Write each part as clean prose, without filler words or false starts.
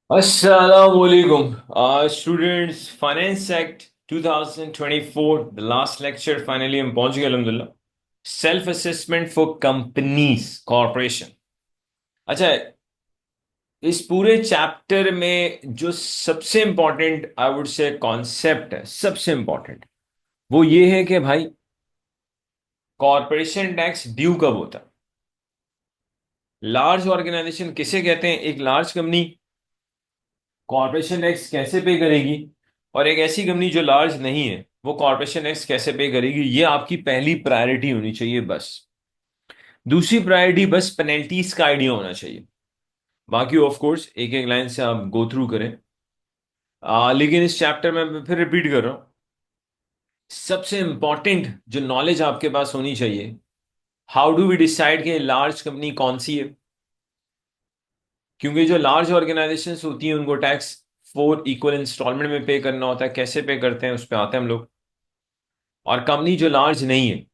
Assalamualaikum. Students, Finance Act 2024, the last lecture, finally हम पहुंच गए अल्हम्दुलिल्लाह. Self assessment for companies corporation. अच्छा, इस पूरे चैप्टर में जो सबसे important I would say concept है, सबसे इंपॉर्टेंट वो ये है कि भाई कॉरपोरेशन टैक्स ड्यू कब होता है. लार्ज ऑर्गेनाइजेशन किसे कहते हैं? एक लार्ज कंपनी कॉरपोरेशन टैक्स कैसे पे करेगी, और एक ऐसी कंपनी जो लार्ज नहीं है वो कॉरपोरेशन टैक्स कैसे पे करेगी. ये आपकी पहली प्रायोरिटी होनी चाहिए बस. दूसरी प्रायोरिटी बस पेनल्टीज का आइडिया होना चाहिए. बाकी ऑफ कोर्स एक एक लाइन से आप गो थ्रू करें. लेकिन इस चैप्टर में मैं फिर रिपीट कर रहा हूं, सबसे इंपॉर्टेंट जो नॉलेज आपके पास होनी चाहिए, हाउ डू वी डिसाइड कि लार्ज कंपनी कौन सी है. क्योंकि जो लार्ज ऑर्गेनाइजेशंस होती हैं उनको टैक्स 4 इक्वल इंस्टॉलमेंट में पे करना होता है. कैसे पे करते हैं उस पर आते हैं हम लोग. और कंपनी जो लार्ज नहीं है,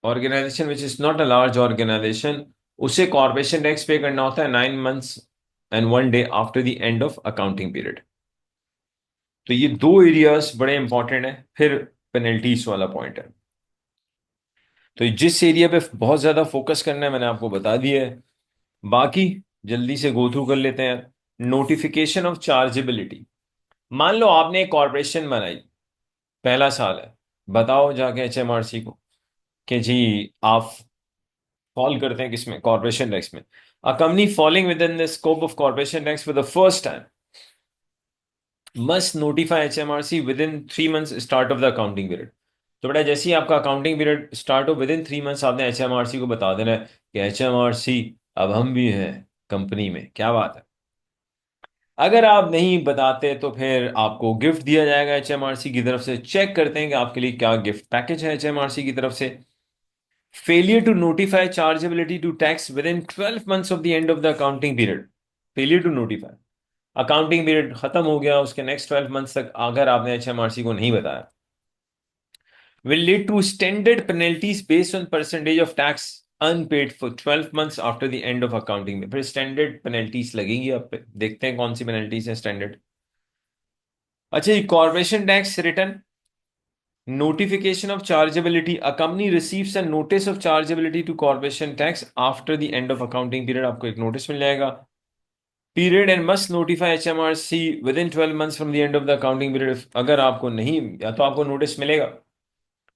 organisation which is not a large organisation, उसे कॉर्पोरेशन टैक्स पे करना होता है 9 months and 1 day after the end of accounting period. तो ये दो एरियाज बड़े इंपॉर्टेंट है. फिर पेनल्टीज वाला पॉइंट है. तो जिस एरिया पे बहुत ज्यादा फोकस करना है मैंने आपको बता दिया है. बाकी जल्दी से गो थ्रू कर लेते हैं. Notification of chargeability. मान लो आपने एक कॉर्पोरेशन बनाई, पहला साल है, बताओ जाके एचएमआरसी को कि जी आप फॉल करते हैं किसमें, कॉर्पोरेशन टैक्स में. A company falling within the scope of corporation tax for the first time must notify HMRC within 3 months start of the accounting period. तो बेटा जैसे ही आपका अकाउंटिंग पीरियड स्टार्ट हो विद इन 3 मंथ्स आपने HMRC को बता देना है कि एचएमआरसी अब हम भी हैं कंपनी में. क्या बात है. अगर आप नहीं बताते तो फिर आपको गिफ्ट दिया जाएगा एचएमआरसी की तरफ से. चेक करते हैं कि आपके लिए क्या गिफ्ट पैकेज है एचएमआरसी की तरफ से. Failure to notify chargeability to tax within 12 months of the end of the accounting period. Failure to notify. Accounting period खत्म हो गया, उसके नेक्स्ट 12 मंथ्स तक अगर आपने एचएमआरसी को नहीं बताया, will lead to standard penalties based on percentage of tax unpaid for 12 months after the end of accounting में. फिर स्टैंडर्ड पेनल्टीज लगेंगी आप पे. देखते हैं कौन सी पेनल्टीज है स्टैंडर्ड. अच्छा, ये corporation tax return. Notification of chargeability. A company receives a notice of chargeability to corporation tax after the end of accounting period. आपको एक नोटिस मिल जाएगा. Period and must notify HMRC within 12 months from the end of the accounting period. अगर आपको नहीं, या तो आपको notice मिलेगा,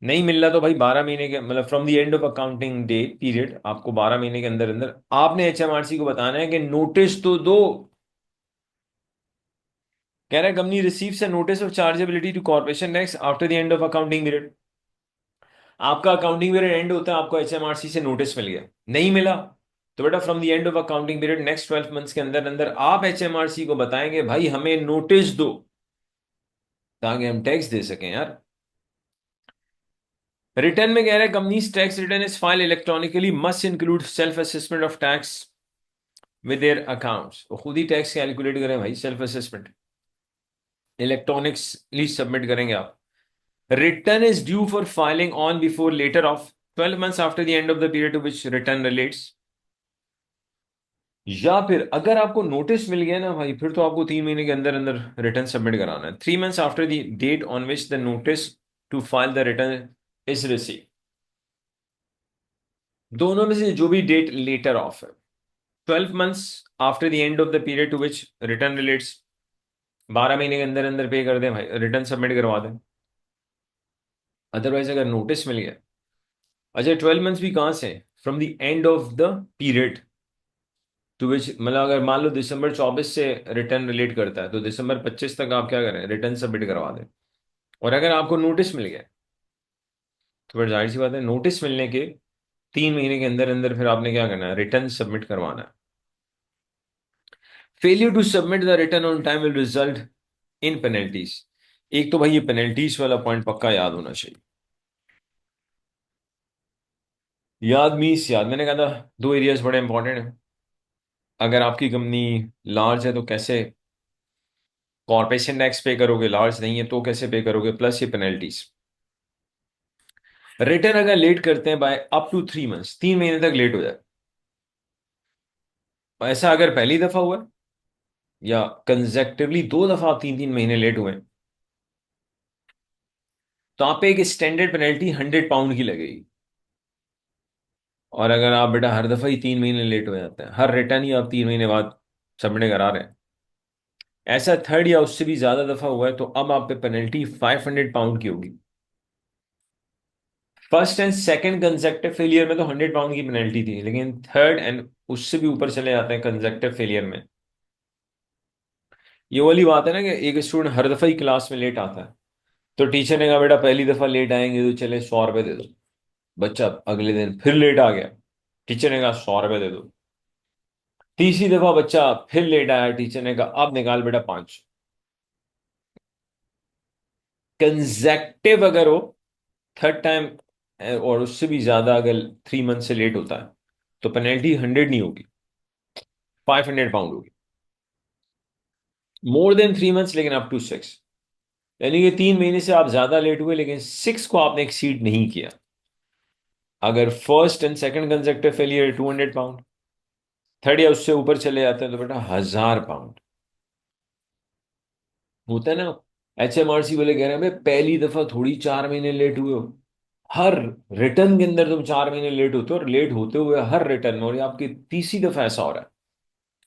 नहीं मिल रहा तो भाई 12 महीने के मतलब from the end of accounting day period आपको 12 महीने के अंदर अंदर आपने एचएमआरसी को बताना है कि नोटिस तो दो. कह रहा है company receives a notice of chargeability to corporation tax after the end of accounting period. आपका अकाउंटिंग पीरियड एंड होता है, आपको एचएमआरसी से नोटिस मिल गया, नहीं मिला तो बेटा from the end of accounting period next 12 months के अंदर अंदर आप एचएमआरसी को बताएंगे भाई हमें नोटिस दो ताकि हम टैक्स दे सकें यार. रिटर्न में कह रहा है companies tax return is file electronically must include self assessment of tax with their accounts. वो खुद ही टैक्स कैलकुलेट करें भाई, सेल्फ असेसमेंट इलेक्ट्रॉनिक्सली सबमिट करेंगे आप. Return is due for filing on before later of 12 months after the end of the period to which return relates. या फिर अगर आपको नोटिस मिल गया ना भाई, फिर तो आपको 3 महीने के अंदर अंदर रिटर्न सबमिट कराना है. 3 months after the date on which the notice to file the return is receive. दोनों में से जो भी डेट लेटर ऑफ है. 12 months after the end of the period to which return relates, 12 महीने के अंदर अंदर पे कर दें भाई, रिटर्न सबमिट करवा दें. अदरवाइज अगर नोटिस मिल गया, अच्छा 12 मंथ्स भी कहां से, from the end of the period to which, मतलब अगर मान लो दिसंबर 24 से रिटर्न रिलेट करता है तो दिसंबर 25 तक आप क्या करें, रिटर्न सबमिट करवा दें. और अगर आपको नोटिस मिल गया तो फिर जाहिर सी बात है नोटिस मिलने के 3 महीने के अंदर अंदर फिर आपने क्या करना है, रिटर्न सबमिट करवाना है. Failure to submit the return on time will result in penalties. एक तो भाई ये पेनल्टीज वाला पॉइंट पक्का याद होना चाहिए. याद मीन्स याद, मैंने कहा था दो एरियाज बड़े इंपॉर्टेंट हैं. अगर आपकी कंपनी लार्ज है तो कैसे कॉर्पोरेशन टैक्स पे करोगे, लार्ज नहीं है तो कैसे पे करोगे, प्लस ये पेनल्टीज. रिटर्न अगर लेट करते हैं बाय अप टू 3 मंथ्स, 3 महीने तक लेट हो जाए, ऐसा अगर पहली दफा हुआ या कंजेक्टिवली 2 दफा आप 3-3 महीने लेट हुए, तो आप पे एक स्टैंडर्ड पेनल्टी 100 पाउंड की लगेगी। और अगर आप बेटा हर दफा ही 3 महीने लेट हो जाते हैं, हर रिटर्न ही आप 3 महीने बाद सबमिट करा रहे हैं, ऐसा थर्ड या उससे भी ज्यादा दफा हुआ है, तो अब आप पे पेनल्टी 500 पाउंड की होगी। First and second consecutive failure में तो 100 पाउंड की पेनल्टी थी, लेकिन थर्ड एंड उससे भी ऊपर चले जाते हैं कंसेक्टिव फेलियर में। ये वाली बात है ना कि एक स्टूडेंट हर दफा ही क्लास में लेट आता है, तो टीचर ने कहा बेटा पहली दफा लेट आएंगे तो चले 100 रुपये दे दो। बच्चा अगले दिन फिर लेट आ गया, टीचर ने कहा 100 रुपये दे दो। तीसरी दफा बच्चा फिर लेट आया, टीचर ने कहा अब निकाल बेटा 5। कंजेक्टिव अगर हो थर्ड टाइम और उससे भी ज्यादा अगर 3 मंथ से लेट होता है, तो पेनल्टी 100 नहीं होगी, 500 पाउंड होगी। मोर देन 3 मंथ्स लेकिन अप टू 6, यानी कि 3 महीने से आप ज्यादा लेट हुए लेकिन 6 को आपने एक्सीड नहीं किया। अगर first and second consecutive failure 200 pound, third या उससे ऊपर चले जाते हैं तो बेटा 1000 पाउंड होता है ना। HMRC वाले कह रहे हैं भाई पहली दफा थोड़ी 4 महीने लेट हुए हो, हर रिटर्न के अंदर तुम 4 महीने लेट होते हो, और लेट होते हुए हर रिटर्न में, और ये आपकी तीसरी दफा ऐसा हो रहा है,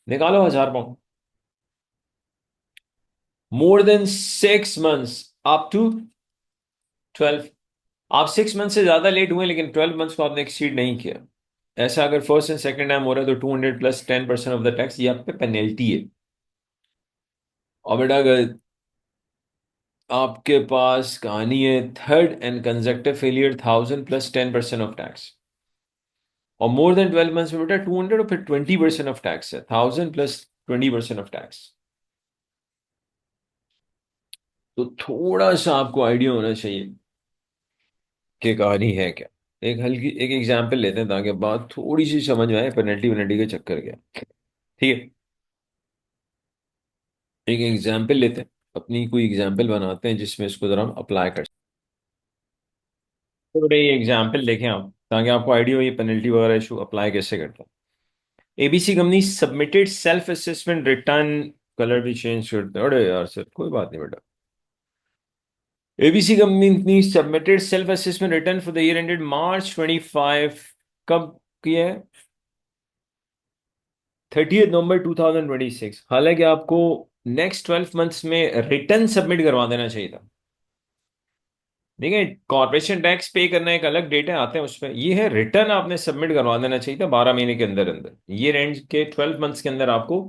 निकालो 1000 pound. More than 6 months up to 12, आप 6 मंथ से ज्यादा लेट हुए लेकिन 12 मंथ्स को आपने एक्सीड नहीं किया, ऐसा अगर फर्स्ट एंड सेकंड टाइम हो रहा है तो 200 प्लस 10% ऑफ द टैक्स, ये आप पे पेनल्टी है। और बेटा अगर आपके पास कहानी है third and consecutive failure, 1000 plus 10% of tax, और मोर देन 12 मंथ्स में बेटा 200 और फिर 20% ऑफ टैक्स है, 1000 प्लस 20% ऑफ टैक्स। तो थोड़ा सा आपको आइडिया होना चाहिए कि कहानी है क्या। एक हल्की एक एग्जाम्पल लेते हैं ताकि बात थोड़ी सी समझ में आए, पेनल्टी वेनल्टी के चक्कर क्या। ठीक है, एक एग्जाम्पल लेते हैं, अपनी कोई एग्जाम्पल बनाते हैं जिसमें इसको जरा हम अप्लाई कर सकते हैं। तो ये एग्जाम्पल देखें आप ताकि आपको आइडिया हो ये पेनल्टी वगैरह इशू अप्लाई कैसे करते हैं। ABC company submitted self assessment return, colour भी चेंज करते हैं, अरे यार सर कोई बात नहीं बेटा। ABC company submitted self assessment return for the year ended March 25, कब किया है? 30 नवंबर 2026। हालांकि आपको नेक्स्ट 12 मंथ्स में रिटर्न सबमिट करवा देना चाहिए था। देखिए कॉर्पोरेशन टैक्स पे करना एक अलग डेट है, आते हैं उस पर, ये है रिटर्न आपने सबमिट करवा देना चाहिए था 12 महीने के अंदर अंदर, ईयर एंड के 12 मंथ्स के अंदर आपको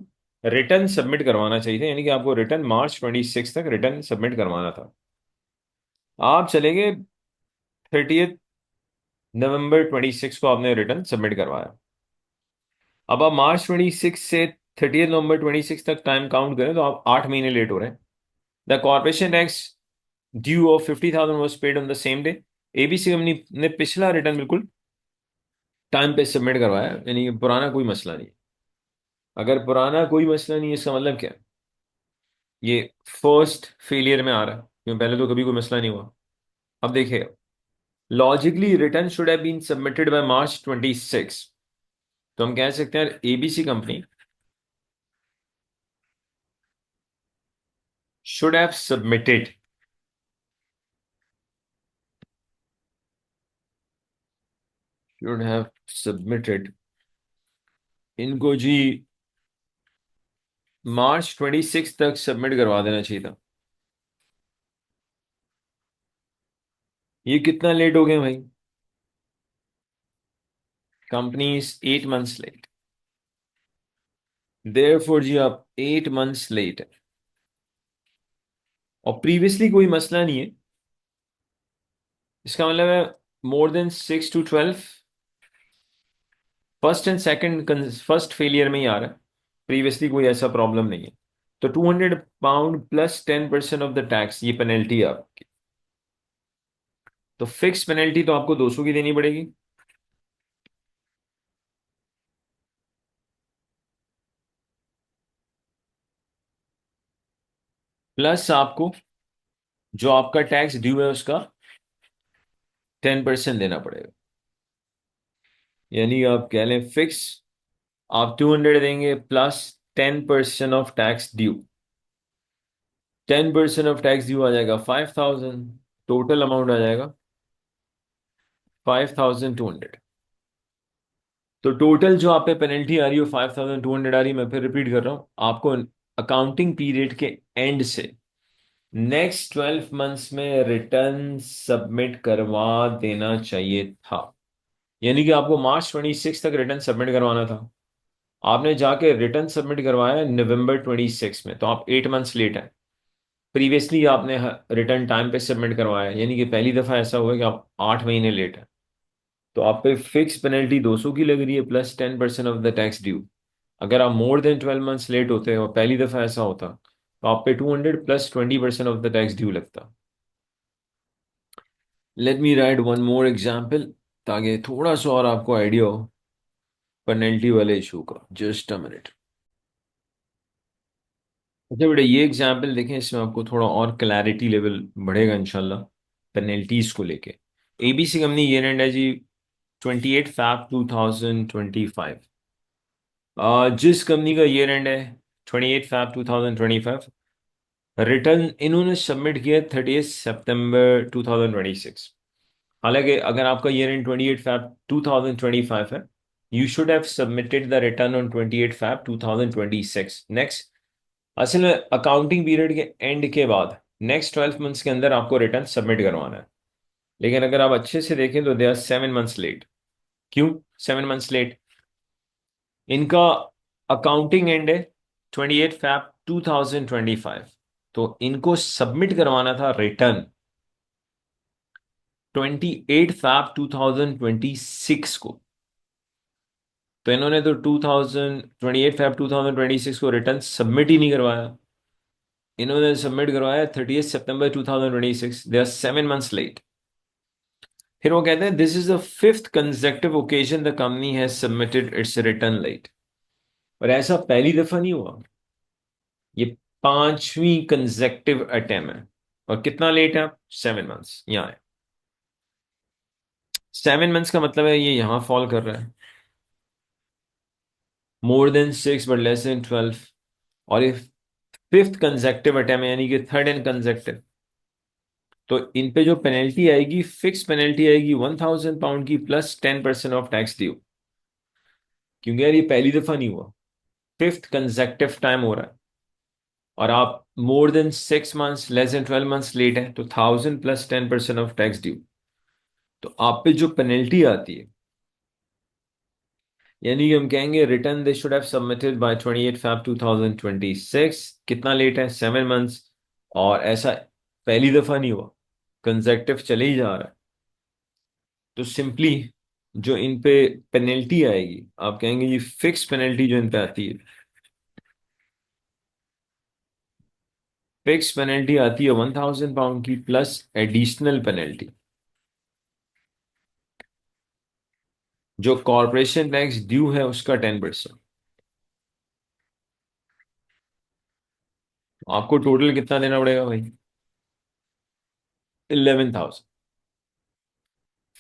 रिटर्न सबमिट करवाना चाहिए था, यानी कि आपको रिटर्न March 26 तक रिटर्न सबमिट करवाना था। आप चले गए 30 नवंबर 26 को आपने रिटर्न सबमिट करवाया। अब आप March 26 से 30 नवंबर 26 तक टाइम काउंट करें तो आप 8 महीने लेट हो रहे हैं। The corporation tax due of 50,000 was paid on the same day. ABC company ने पिछला रिटर्न बिल्कुल टाइम पे सबमिट करवाया, यानी कि पुराना कोई मसला नहीं। अगर पुराना कोई मसला नहीं है इसका मतलब क्या है? ये फर्स्ट फेलियर में आ रहा है क्योंकि पहले तो कभी कोई मसला नहीं हुआ। अब देखिए, logically return should have been submitted by March 26, तो हम कह सकते हैं ABC company should have submitted, should have submitted, इनको जी March 26 तक सबमिट करवा देना चाहिए था। ये कितना लेट हो गए भाई? Company is 8 months late, therefore जी आप 8 मंथ्स लेट है, और प्रीवियसली कोई मसला नहीं है, इसका मतलब है मोर than 6 to 12, first and second first failure में ही आ रहा है, प्रीवियसली कोई ऐसा प्रॉब्लम नहीं है। तो 200 pound plus 10% of the tax, ये पेनल्टी है आपकी। तो फिक्स पेनल्टी तो आपको 200 की देनी पड़ेगी, प्लस आपको जो आपका टैक्स ड्यू है उसका 10% देना पड़ेगा। यानी आप कह लें फिक्स आप 200 देंगे plus 10% of tax due. 10% of tax due आ जाएगा 5,000। टोटल अमाउंट आ जाएगा 5,200। तो टोटल जो आप पे पेनल्टी आ रही है 5,200 आ रही है। मैं फिर रिपीट कर रहा हूं आपको। अकाउंटिंग पीरियड के एंड से नेक्स्ट 12 मंथ्स में रिटर्न सबमिट करवा देना चाहिए था। यानी कि आपको March 26 तक रिटर्न सबमिट करवाना था। आपने जाके रिटर्न सबमिट करवाया November 26 में, तो आप 8 मंथ्स लेट हैं। प्रीवियसली आपने रिटर्न टाइम पे सबमिट करवाया, यानी कि पहली दफ़ा ऐसा हुआ कि आप 8 महीने लेट हैं। तो आप पे फिक्स पेनल्टी 200 की लग रही है plus 10% of the tax due. अगर आप मोर देन 12 मंथ्स लेट होते और पहली दफ़ा ऐसा होता तो आप pay 200 plus 20% of the tax due लगता। Let me write one more example ताकि थोड़ा सा और आपको आइडिया हो पेनल्टी वाले इशू का। Just a minute. अच्छा बेटा, ये एग्जाम्पल देखें, इसमें आपको थोड़ा और क्लैरिटी लेवल बढ़ेगा इंशाल्लाह पेनल्टीज को लेके। एबीसी कंपनी ईयर एंड है जी 28 Feb 2025। जिस कंपनी का ईयर एंड है 28 Feb 2025, रिटर्न इन्होंने सबमिट किया 30 सितंबर 2026। हालांकि अगर आपका ईयर एंड 28 Feb 2025 है, you should have submitted the return on 28 Feb 2026। Next, असल में अकाउंटिंग पीरियड के एंड के बाद नेक्स्ट 12 मंथ्स के अंदर आपको रिटर्न सबमिट करवाना है। लेकिन अगर आप अच्छे से देखें तो दे आर 7 मंथ्स लेट। क्यों 7 मंथ्स लेट? इनका अकाउंटिंग एंड है 28 Feb 2025, तो इनको सबमिट करवाना था रिटर्न 28 Feb 2026 को। तो इन्होंने तो 28 Feb 2026 को रिटर्न सबमिट ही नहीं करवाया। इन्होंने सबमिट करवाया 30 सितंबर 2026। They are 7 months late. फिर वो कहते हैं this is the fifth consecutive occasion the company has submitted its return late. और ऐसा पहली दफा नहीं हुआ, ये पांचवी कंसेक्टिव अटेम्प्ट है। और कितना लेट है आप? 7 मंथ्स यहाँ है। 7 मंथ्स का मतलब है ये यहां फॉल कर रहा है। मोर देन 6 बट लेस देन 12। और ये फिफ्थ कंसेक्टिव अटेम्प्ट है, यानी कि थर्ड एंड कंसेक्टिव। तो इन पे जो पेनल्टी आएगी, फिक्स पेनल्टी आएगी 1,000 पाउंड की प्लस 10% ऑफ टैक्स ड्यू। क्योंकि यार ये पहली दफा नहीं हुआ, फिफ्थ कंसेक्टिव टाइम हो रहा है। और आप more than 6 months less than 12 months late है, तो 1,000 प्लस 10% ऑफ टैक्स ड्यू। तो आप पे जो पेनल्टी आती है, यानी कि हम कहेंगे return they should have submitted by 28 Feb 2026। कितना लेट है? 7 मंथ्स। और ऐसा पहली दफा नहीं हुआ, कंसेक्टिव चले ही जा रहा है। तो सिंपली जो इन पे पेनल्टी आएगी, आप कहेंगे ये फिक्स पेनल्टी जो इन पे आती है, फिक्स पेनल्टी आती है 1,000 पाउंड की प्लस एडिशनल पेनल्टी। जो कॉरपोरेशन टैक्स ड्यू है उसका 10%। आपको टोटल कितना देना पड़ेगा भाई? 11,000।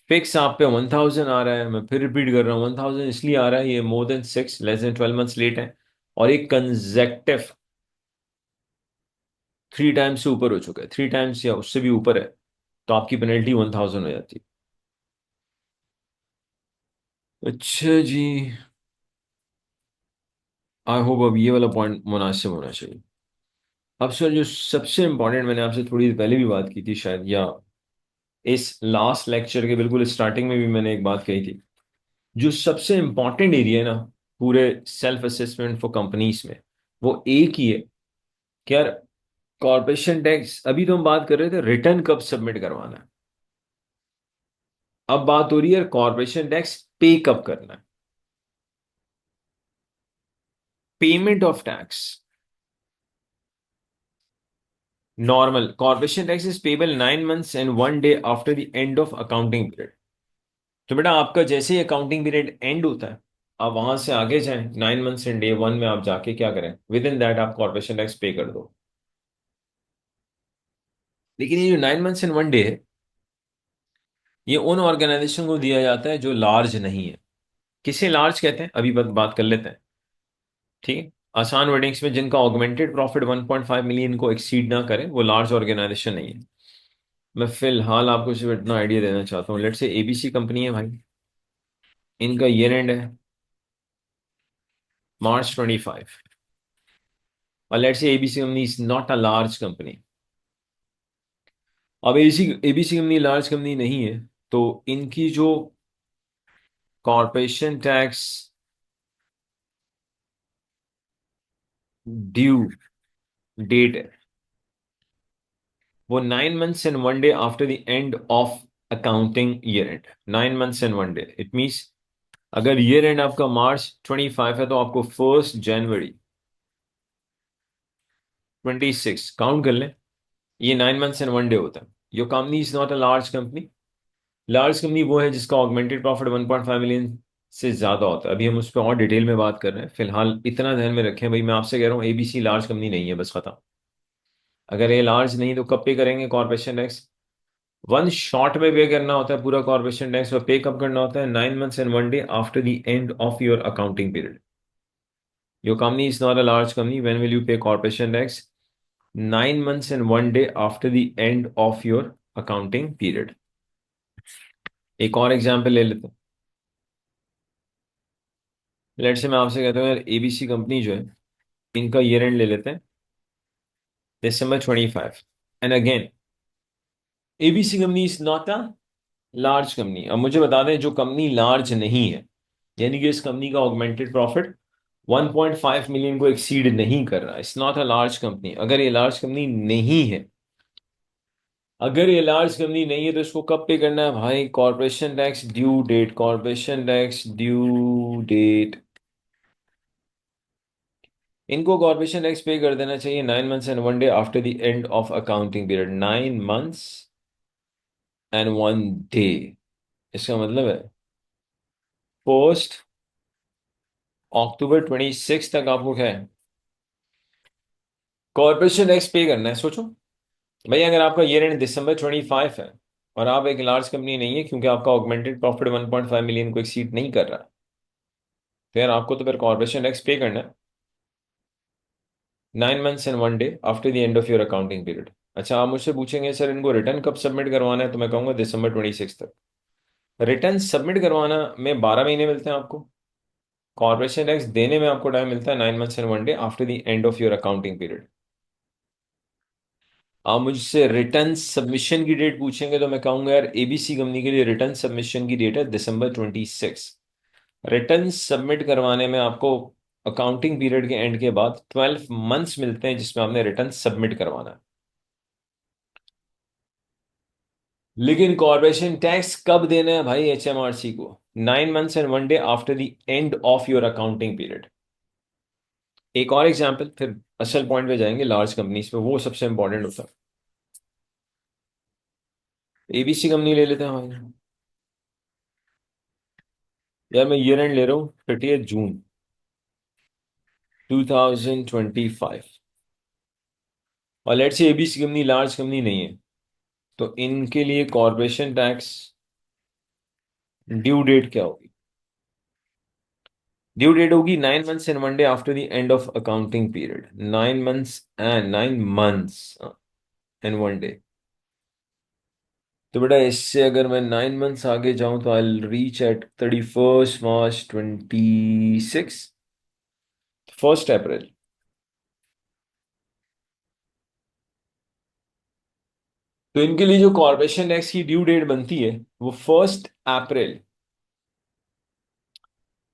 फिक्स आप पे 1,000 आ रहा है। मैं फिर रिपीट कर रहा हूँ, 1,000 इसलिए आ रहा है ये more than 6 less than 12 months late है। और एक कंजेक्टिव 3 टाइम्स से ऊपर हो चुका है, 3 टाइम्स या उससे भी ऊपर है, तो आपकी पेनल्टी 1,000 हो जाती है। अच्छा जी, आई होप अब ये वाला पॉइंट मुनासिब होना चाहिए। अब सर, जो सबसे इंपॉर्टेंट, मैंने आपसे थोड़ी देर पहले भी बात की थी शायद, या इस लास्ट लेक्चर के बिल्कुल स्टार्टिंग में भी मैंने एक बात कही थी। जो सबसे इंपॉर्टेंट एरिया है ना पूरे सेल्फ असेसमेंट फॉर कंपनीज में, वो एक ही है कि यार कॉर्पोरेशन टैक्स, अभी तो हम बात कर रहे थे रिटर्न कब सबमिट करवाना है। अब बात हो रही है कॉर्पोरेशन टैक्स पे कब करना है। Payment of tax, normal corporation tax is payable 9 months and 1 day after the end of accounting period. तो बेटा आपका जैसे ही अकाउंटिंग पीरियड एंड होता है, आप वहां से आगे जाएं 9 months and day 1 में आप जाके क्या करें, विद इन दैट आप कॉर्पोरेशन टैक्स पे कर दो। लेकिन ये जो 9 months and 1 day है, ये उन ऑर्गेनाइजेशन को दिया जाता है जो लार्ज नहीं है। किसे लार्ज कहते हैं अभी बात कर लेते हैं, ठीक है। आसान वर्डिंग्स में, जिनका ऑगमेंटेड प्रॉफिट 1.5 मिलियन को एक्सीड ना करे वो लार्ज ऑर्गेनाइजेशन नहीं है। मैं फिलहाल आपको सिर्फ इतना आइडिया देना चाहता हूँ। लेट से एबीसी कंपनी है भाई, इनका ईयर एंड है March 25, और let say ABC company is not a large company. अब ABC ABC company large company नहीं है, तो इनकी जो कॉरपोरेशन टैक्स ड्यू डेट है वो 9 months and 1 day after the end of accounting year and. 9 months and 1 day, it means अगर year and आपका March 25 है तो आपको 1 January 26 काउंट कर लें। ये 9 months and 1 day होता है। Your company is not a large company. Large company वो है जिसका ऑगमेंटेड प्रॉफिट 1.5 मिलियन से ज्यादा होता है। अभी हम उस पर और डिटेल में बात कर रहे हैं, फिलहाल इतना ध्यान में रखें भाई। मैं आपसे कह रहा हूँ एबीसी लार्ज कंपनी नहीं है, बस खत्म। अगर ये लार्ज नहीं तो कब पे करेंगे कॉर्पोरेशन टैक्स? वन शॉट में पे करना होता है पूरा कॉर्पोरेशन टैक्स, और पे कब करना होता है? 9 months and 1 day after the end of your accounting period. Your company is not a large company, when will you pay corporation tax? 9 months and 1 day after the end of your accounting period. एक और example ले लेते हैं। Late से मैं आपसे कहता हूँ यार एबीसी कंपनी जो है, इनका ईयर एंड ले लेते हैं December 25, and again ABC company is not a large company. अब मुझे बता दें जो कंपनी लार्ज नहीं है, यानी कि इस कंपनी का ऑगमेंटेड प्रॉफिट 1.5 मिलियन को एक्सीड नहीं कर रहा, it's not a large company. अगर ये लार्ज कंपनी नहीं है, अगर ये लार्ज कंपनी नहीं है तो इसको कब पे करना है भाई? Corporation tax due date, corporation tax due date. इनको कॉर्पोरेशन टैक्स पे कर देना चाहिए 9 months and 1 day after the end of accounting period. 9 months and 1 day, इसका मतलब है पोस्ट October 26 तक आपको क्या है? कॉर्पोरेशन टैक्स पे करना है। सोचो भाई, अगर आपका ईयर एंड December 25 है और आप एक लार्ज कंपनी नहीं है, क्योंकि आपका ऑगमेंटेड प्रॉफिट 1.5 मिलियन को एक्सीड नहीं कर रहा, तो यार आपको तो फिर कॉर्पोरेशन टैक्स पे करना है 9 months and 1 day after the end of your accounting period. अच्छा, आप मुझसे पूछेंगे सर इनको रिटर्न कब सबमिट करवाना है, तो मैं कहूंगा December 26 तक। रिटर्न सबमिट करवाना में 12 महीने मिलते हैं आपको। कॉर्पोरेशन टैक्स देने में आपको टाइम मिलता है 9 months and 1 day after the end of your accounting period. आप मुझसे रिटर्न सबमिशन की डेट पूछेंगे तो मैं कहूंगा यार एबीसी कंपनी के लिए रिटर्न सबमिशन की डेट है December 26। रिटर्न सबमिट करवाने में आपको अकाउंटिंग पीरियड के एंड के बाद 12 months मिलते हैं जिसमें आपने रिटर्न सबमिट करवाना है। लेकिन कॉर्पोरेशन टैक्स कब देना है भाई एचएमआरसी को? 9 months and 1 day after the end of your accounting period. एक और एग्जाम्पल, फिर असल पॉइंट पे जाएंगे लार्ज कंपनीज पे, वो सबसे इंपॉर्टेंट होता है। एबीसी कंपनी ले लेते हैं भाई। यार मैं ईयर एंड ले रहा हूँ 30 जून 2025, और let's say ABC company large company नहीं है, तो इनके लिए कॉर्पोरेशन टैक्स ड्यू डेट क्या होगी? ड्यू डेट होगी 9 months and 1 day after the end of accounting period. 9 months and 9 months and 1 day। तो बेटा इससे अगर मैं 9 months आगे जाऊं तो आई रीच एट 31 March 26, 1 अप्रैल। तो इनके लिए जो कॉर्पोरेशन टैक्स की ड्यू डेट बनती है वो 1 अप्रैल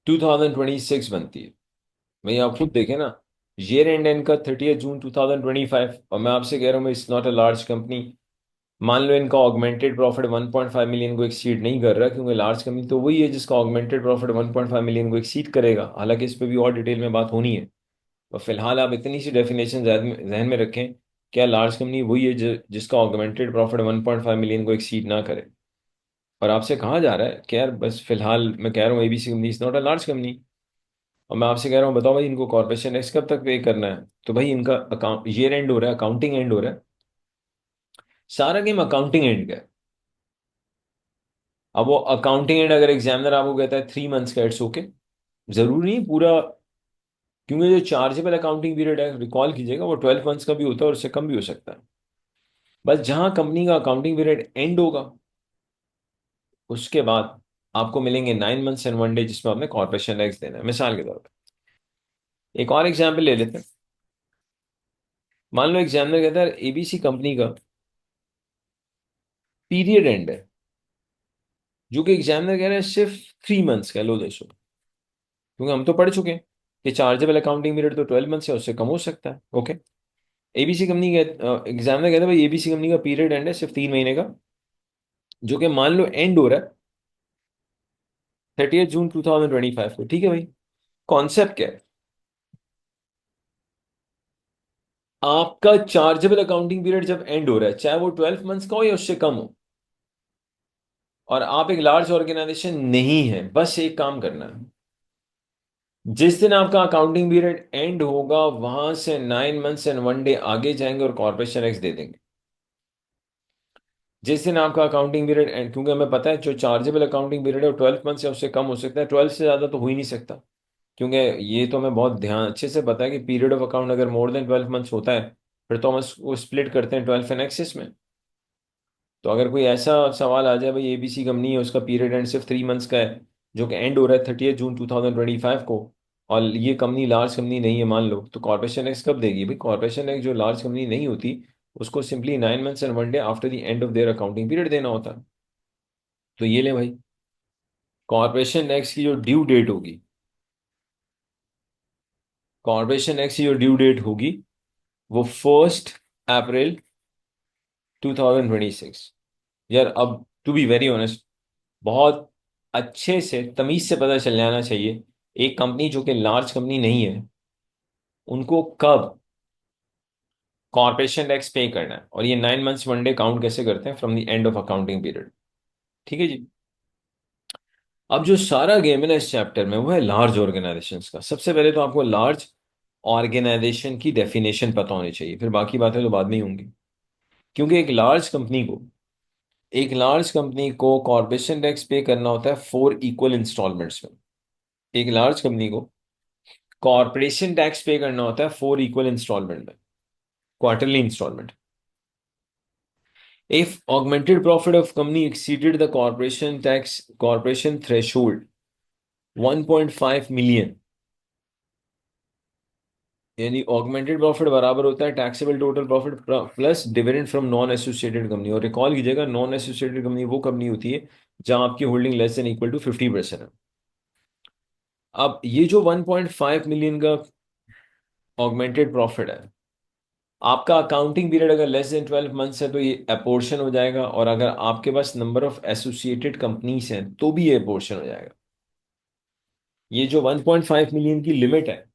2026 बनती है। भाई आप खुद देखें ना, ईयर एंड एंड का 30 जून 2025, और मैं आपसे कह रहा हूँ it's not a large company. मान लो इनका ऑगमेंटेड प्रॉफिट 1.5 मिलियन को एक्सीड नहीं कर रहा, क्योंकि लार्ज कंपनी तो वही है जिसका ऑगमेंटेड प्रॉफिट 1.5 मिलियन को एक्सीड करेगा। हालांकि इस पे भी और डिटेल में बात होनी है, और फिलहाल आप इतनी सी डेफिनेशन जहन में रखें, क्या लार्ज कंपनी वही है जिसका ऑगमेंटेड प्रॉफिट 1.5 मिलियन को एक्सीड ना करे। और आपसे कहा जा रहा है कि यार बस फिलहाल मैं कह रहा हूँ ABC company is not a large company, और मैं आपसे कह रहा हूँ बताओ भाई इनको कॉर्पोरेशन टैक्स कब तक पे करना है? तो भाई इनका अकाउंट ईयर एंड हो रहा है, अकाउंटिंग एंड हो रहा है, सारा गेम अकाउंटिंग एंड का है। अब वो अकाउंटिंग एंड अगर एग्जामिनर आपको कहता है 3 months का, इट्स ओके। जरूरी नहीं पूरा, क्योंकि जो चार्जेबल अकाउंटिंग पीरियड है, रिकॉल कीजिएगा, वो 12 मंथ्स का भी होता है और उससे कम भी हो सकता है। बस जहां कंपनी का अकाउंटिंग पीरियड एंड होगा, उसके बाद आपको मिलेंगे 9 मंथ्स एंड 1 डे, जिसमें आपने कॉर्पोरेशन टैक्स देना है। मिसाल के तौर पर एक और एग्जाम्पल ले लेते हैं। मान लो एग्जामिनर कहता है एबीसी कंपनी का पीरियड एंड है, जो कि एग्जामिनर कह रहा है सिर्फ 3 मंथ्स का, लो दोस्तों, क्योंकि हम तो पढ़ चुके हैं कि चार्जेबल अकाउंटिंग पीरियड तो 12 मंथ्स है, उससे कम हो सकता है। ओके, एबीसी कंपनी का एग्जामिनर कहता है भाई एबीसी कंपनी का पीरियड एंड है सिर्फ 3 महीने का, जो कि मान लो एंड हो रहा है 30 जून 2025 को। ठीक है भाई, कॉन्सेप्ट क्या है? आपका चार्जेबल अकाउंटिंग पीरियड जब एंड हो रहा है, चाहे वो 12 मंथ्स का हो या उससे कम हो, और आप एक लार्ज ऑर्गेनाइजेशन नहीं है, बस एक काम करना है, जिस दिन आपका अकाउंटिंग पीरियड एंड होगा वहां से 9 मंथ्स एंड 1 डे आगे जाएंगे और कॉर्पोरेशन एक्ट दे देंगे। जिस दिन आपका अकाउंटिंग पीरियड एंड, क्योंकि हमें पता है जो चार्जेबल अकाउंटिंग पीरियड है वो 12 मंथ्स या उससे कम हो सकता है, 12 से ज्यादा तो हो ही नहीं सकता, क्योंकि ये तो हमें बहुत ध्यान अच्छे से पता है कि पीरियड ऑफ अकाउंट अगर मोर देन 12 मंथ्स होता है, फिर तो हम उसको स्प्लिट करते हैं 12 एंड एक्सिस में। तो अगर कोई ऐसा सवाल आ जाए भाई एबीसी कंपनी है, उसका पीरियड एंड सिर्फ 3 मंथ्स का है, जो कि एंड हो रहा है 30 जून 2025 को, और ये कंपनी लार्ज कंपनी नहीं है मान लो, तो कॉर्पोरेशन एक्ट कब देगी भाई? कॉर्पोरेशन एक्ट जो लार्ज कंपनी नहीं होती, उसको simply 9 months and 1 day after the end of their accounting period देना होता है। तो ये ले भाई, कॉर्पोरेशन एक्ट की जो ड्यू डेट होगी, कॉर्पोरेशन एक्ट की जो ड्यू डेट होगी वो 1 अप्रैल 2026। यार अब टू बी वेरी ऑनेस्ट, बहुत अच्छे से तमीज से पता चल जाना चाहिए एक कंपनी जो कि लार्ज कंपनी नहीं है, उनको कब कॉर्पोरेशन टैक्स पे करना है, और ये 9 मंथ्स 1 डे काउंट कैसे करते हैं from the end of accounting period. ठीक है जी। अब जो सारा गेम है ना इस चैप्टर में, वो है लार्ज ऑर्गेनाइजेशंस का। सबसे पहले तो आपको लार्ज ऑर्गेनाइजेशन की डेफिनेशन पता होनी चाहिए, फिर बाकी बातें तो बाद में ही होंगी। क्योंकि एक लार्ज कंपनी को कॉर्पोरेशन टैक्स पे करना होता है 4 इक्वल इंस्टॉलमेंट्स में। एक लार्ज कंपनी को कॉर्पोरेशन टैक्स पे करना होता है 4 इक्वल इंस्टॉलमेंट में, quarterly instalment. If augmented profit of company exceeded the corporation threshold 1.5 million, यानी ऑगमेंटेड प्रॉफिट बराबर होता है taxable total profit plus dividend from non associated company. और रिकॉल कीजिएगा, नॉन एसोसिएटेड कंपनी वो कंपनी होती है जहां आपकी holding less than equal to 50% है। अब ये जो 1.5 मिलियन का ऑगमेंटेड प्रॉफिट है, आपका अकाउंटिंग पीरियड अगर लेस देन 12 मंथ्स है तो ये अपोर्शन हो जाएगा, और अगर आपके पास नंबर ऑफ एसोसिएटेड कंपनीज हैं तो भी ये अपोर्शन हो जाएगा। ये जो 1.5 मिलियन की लिमिट है,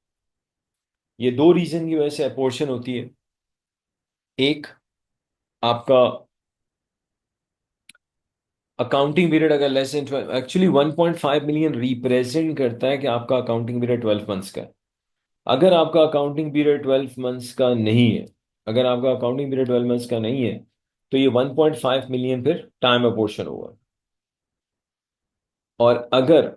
ये दो रीजन की वजह से अपोर्शन होती है। एक, आपका अकाउंटिंग पीरियड अगर less than 12, actually 1.5 million represent करता है कि आपका अकाउंटिंग पीरियड 12 मंथ्स का है। अगर आपका अकाउंटिंग पीरियड 12 मंथ्स का नहीं है, अगर आपका अकाउंटिंग पीरियड 12 मंथ्स का नहीं है, तो ये 1.5 मिलियन फिर टाइम अपोर्शन होगा। और अगर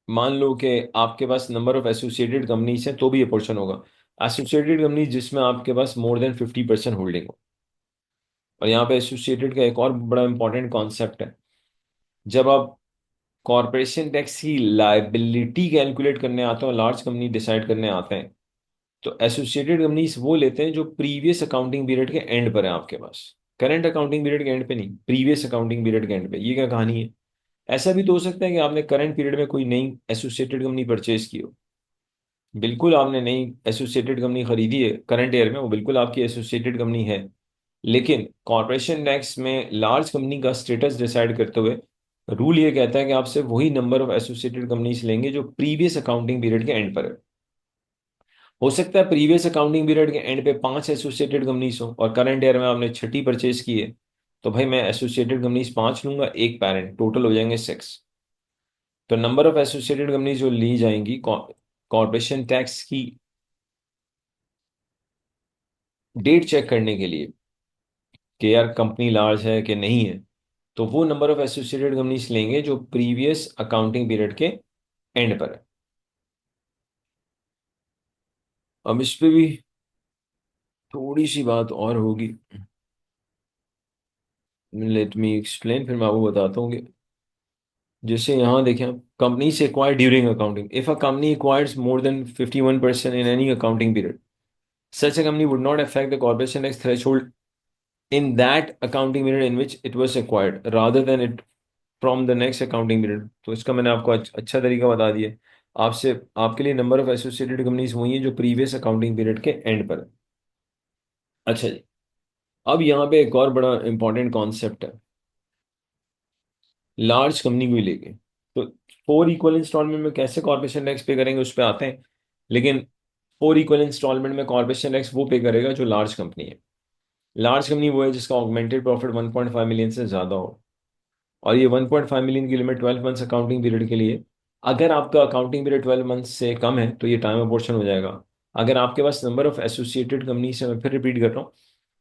मान लो कि आपके पास नंबर ऑफ एसोसिएटेड कंपनीज हैं तो भी अपोर्शन होगा। एसोसिएटेड कंपनी जिसमें आपके पास मोर देन 50% होल्डिंग हो। और यहाँ पे एसोसिएटेड का एक और बड़ा इंपॉर्टेंट कॉन्सेप्ट है, जब आप कॉरपोरेशन टैक्स की लाइबिलिटी कैलकुलेट करने आते हो, लार्ज कंपनी डिसाइड करने आते हैं, तो एसोसिएटेड कंपनीज वो लेते हैं जो प्रीवियस अकाउंटिंग पीरियड के एंड पर है आपके पास, करंट अकाउंटिंग पीरियड के एंड पे नहीं, प्रीवियस अकाउंटिंग पीरियड के एंड पे। ये क्या कहानी है? ऐसा भी तो हो सकता है कि आपने करंट पीरियड में कोई नई एसोसिएटेड कंपनी परचेज की हो, बिल्कुल आपने नई एसोसिएटेड कंपनी खरीदी है करंट ईयर में, वो बिल्कुल आपकी एसोसिएटेड कंपनी है, लेकिन कॉर्पोरेशन टैक्स में लार्ज कंपनी का स्टेटस डिसाइड करते हुए रूल ये कहता है कि आप सिर्फ वही नंबर ऑफ एसोसिएटेड कंपनीज लेंगे जो प्रीवियस अकाउंटिंग पीरियड के एंड पर है। हो सकता है प्रीवियस अकाउंटिंग पीरियड के एंड पे 5 एसोसिएटेड कंपनीज हो और करंट ईयर में आपने छठी परचेज की है, तो भाई मैं एसोसिएटेड कंपनीज 5 लूंगा, एक पेरेंट, टोटल हो जाएंगे 6। तो नंबर ऑफ एसोसिएटेड कंपनीज जो ली जाएंगी कॉर्पोरेशन टैक्स की डेट चेक करने के लिए कि यार कंपनी लार्ज है कि नहीं है, तो वो नंबर ऑफ एसोसिएटेड कंपनीज लेंगे जो प्रीवियस अकाउंटिंग पीरियड के एंड पर है। अब इस पे भी थोड़ी सी बात और होगी। लेट मी एक्सप्लेन, फिर मैं आपको बताता हूँ कि जैसे यहाँ देखें आप, कंपनी से acquired during accounting, if a company acquires more than 51% in any accounting period, such a company would not affect the corporation tax threshold in that accounting period in which it was acquired rather than it from the next accounting period। तो इसका मैंने आपको अच्छा तरीका बता दिया। आपसे आपके लिए नंबर ऑफ एसोसिएटेड कंपनीज वही है जो प्रीवियस अकाउंटिंग पीरियड के एंड पर है। अच्छा जी, अब यहाँ पे एक और बड़ा इंपॉर्टेंट कॉन्सेप्ट है लार्ज कंपनी को ही लेके। तो 4 इंस्टॉलमेंट में कैसे कॉर्पोरेशन टैक्स पे करेंगे उस पर आते हैं, लेकिन 4 इंस्टॉलमेंट में कॉर्पोरेशन टैक्स वो पे करेगा जो लार्ज कंपनी है। लार्ज कंपनी वो है जिसका ऑगमेंटेड प्रॉफिट 1.5 मिलियन से ज़्यादा हो, और ये 1.5 मिलियन की लिमिट 12 मंथ्स अकाउंटिंग पीरियड के लिए। अगर आपका अकाउंटिंग पीरियड 12 मंथ्स से कम है तो ये टाइम अपोर्शन हो जाएगा। अगर आपके पास नंबर ऑफ एसोसिएटेड कंपनी से, मैं फिर रिपीट कर रहा हूँ,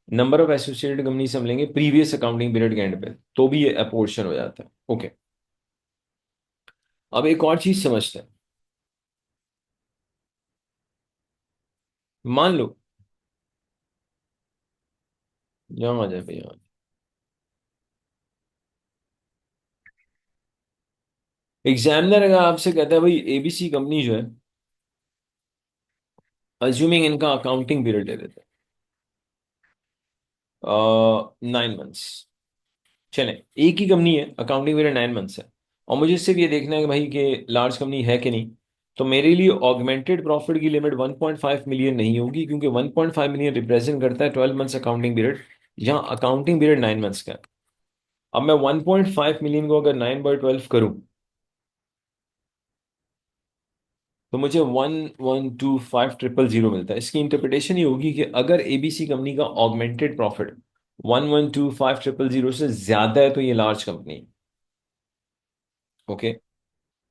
नंबर ऑफ एसोसिएटेड कंपनी से हम लेंगे प्रीवियस अकाउंटिंग पीरियड के एंड पे, तो भी ये अपोर्शन हो जाता है। ओके, अब एक और चीज समझते हैं। मान लो, यहाँ आ जाए भैया, एग्जामिनर अगर आपसे कहता है भाई एबीसी कंपनी जो है, अज्यूमिंग इनका अकाउंटिंग पीरियड ले लेते हैं 9 मंथ्स, चले, एक ही कंपनी है, अकाउंटिंग पीरियड 9 मंथ्स है, और मुझे सिर्फ ये देखना है कि भाई कि लार्ज कंपनी है कि नहीं। तो मेरे लिए ऑगमेंटेड प्रॉफिट की लिमिट 1.5 मिलियन नहीं होगी, क्योंकि 1.5 मिलियन रिप्रेजेंट करता है 12 मंथ्स अकाउंटिंग पीरियड, जहाँ अकाउंटिंग पीरियड 9 मंथ्स का है। अब मैं 1.5 मिलियन को अगर 9/12 करूं, तो मुझे 1,125,000 मिलता है। इसकी इंटरप्रिटेशन ये होगी कि अगर एबीसी कंपनी का ऑगमेंटेड प्रॉफिट 1,125,000 से ज्यादा है तो ये लार्ज कंपनी है। ओके,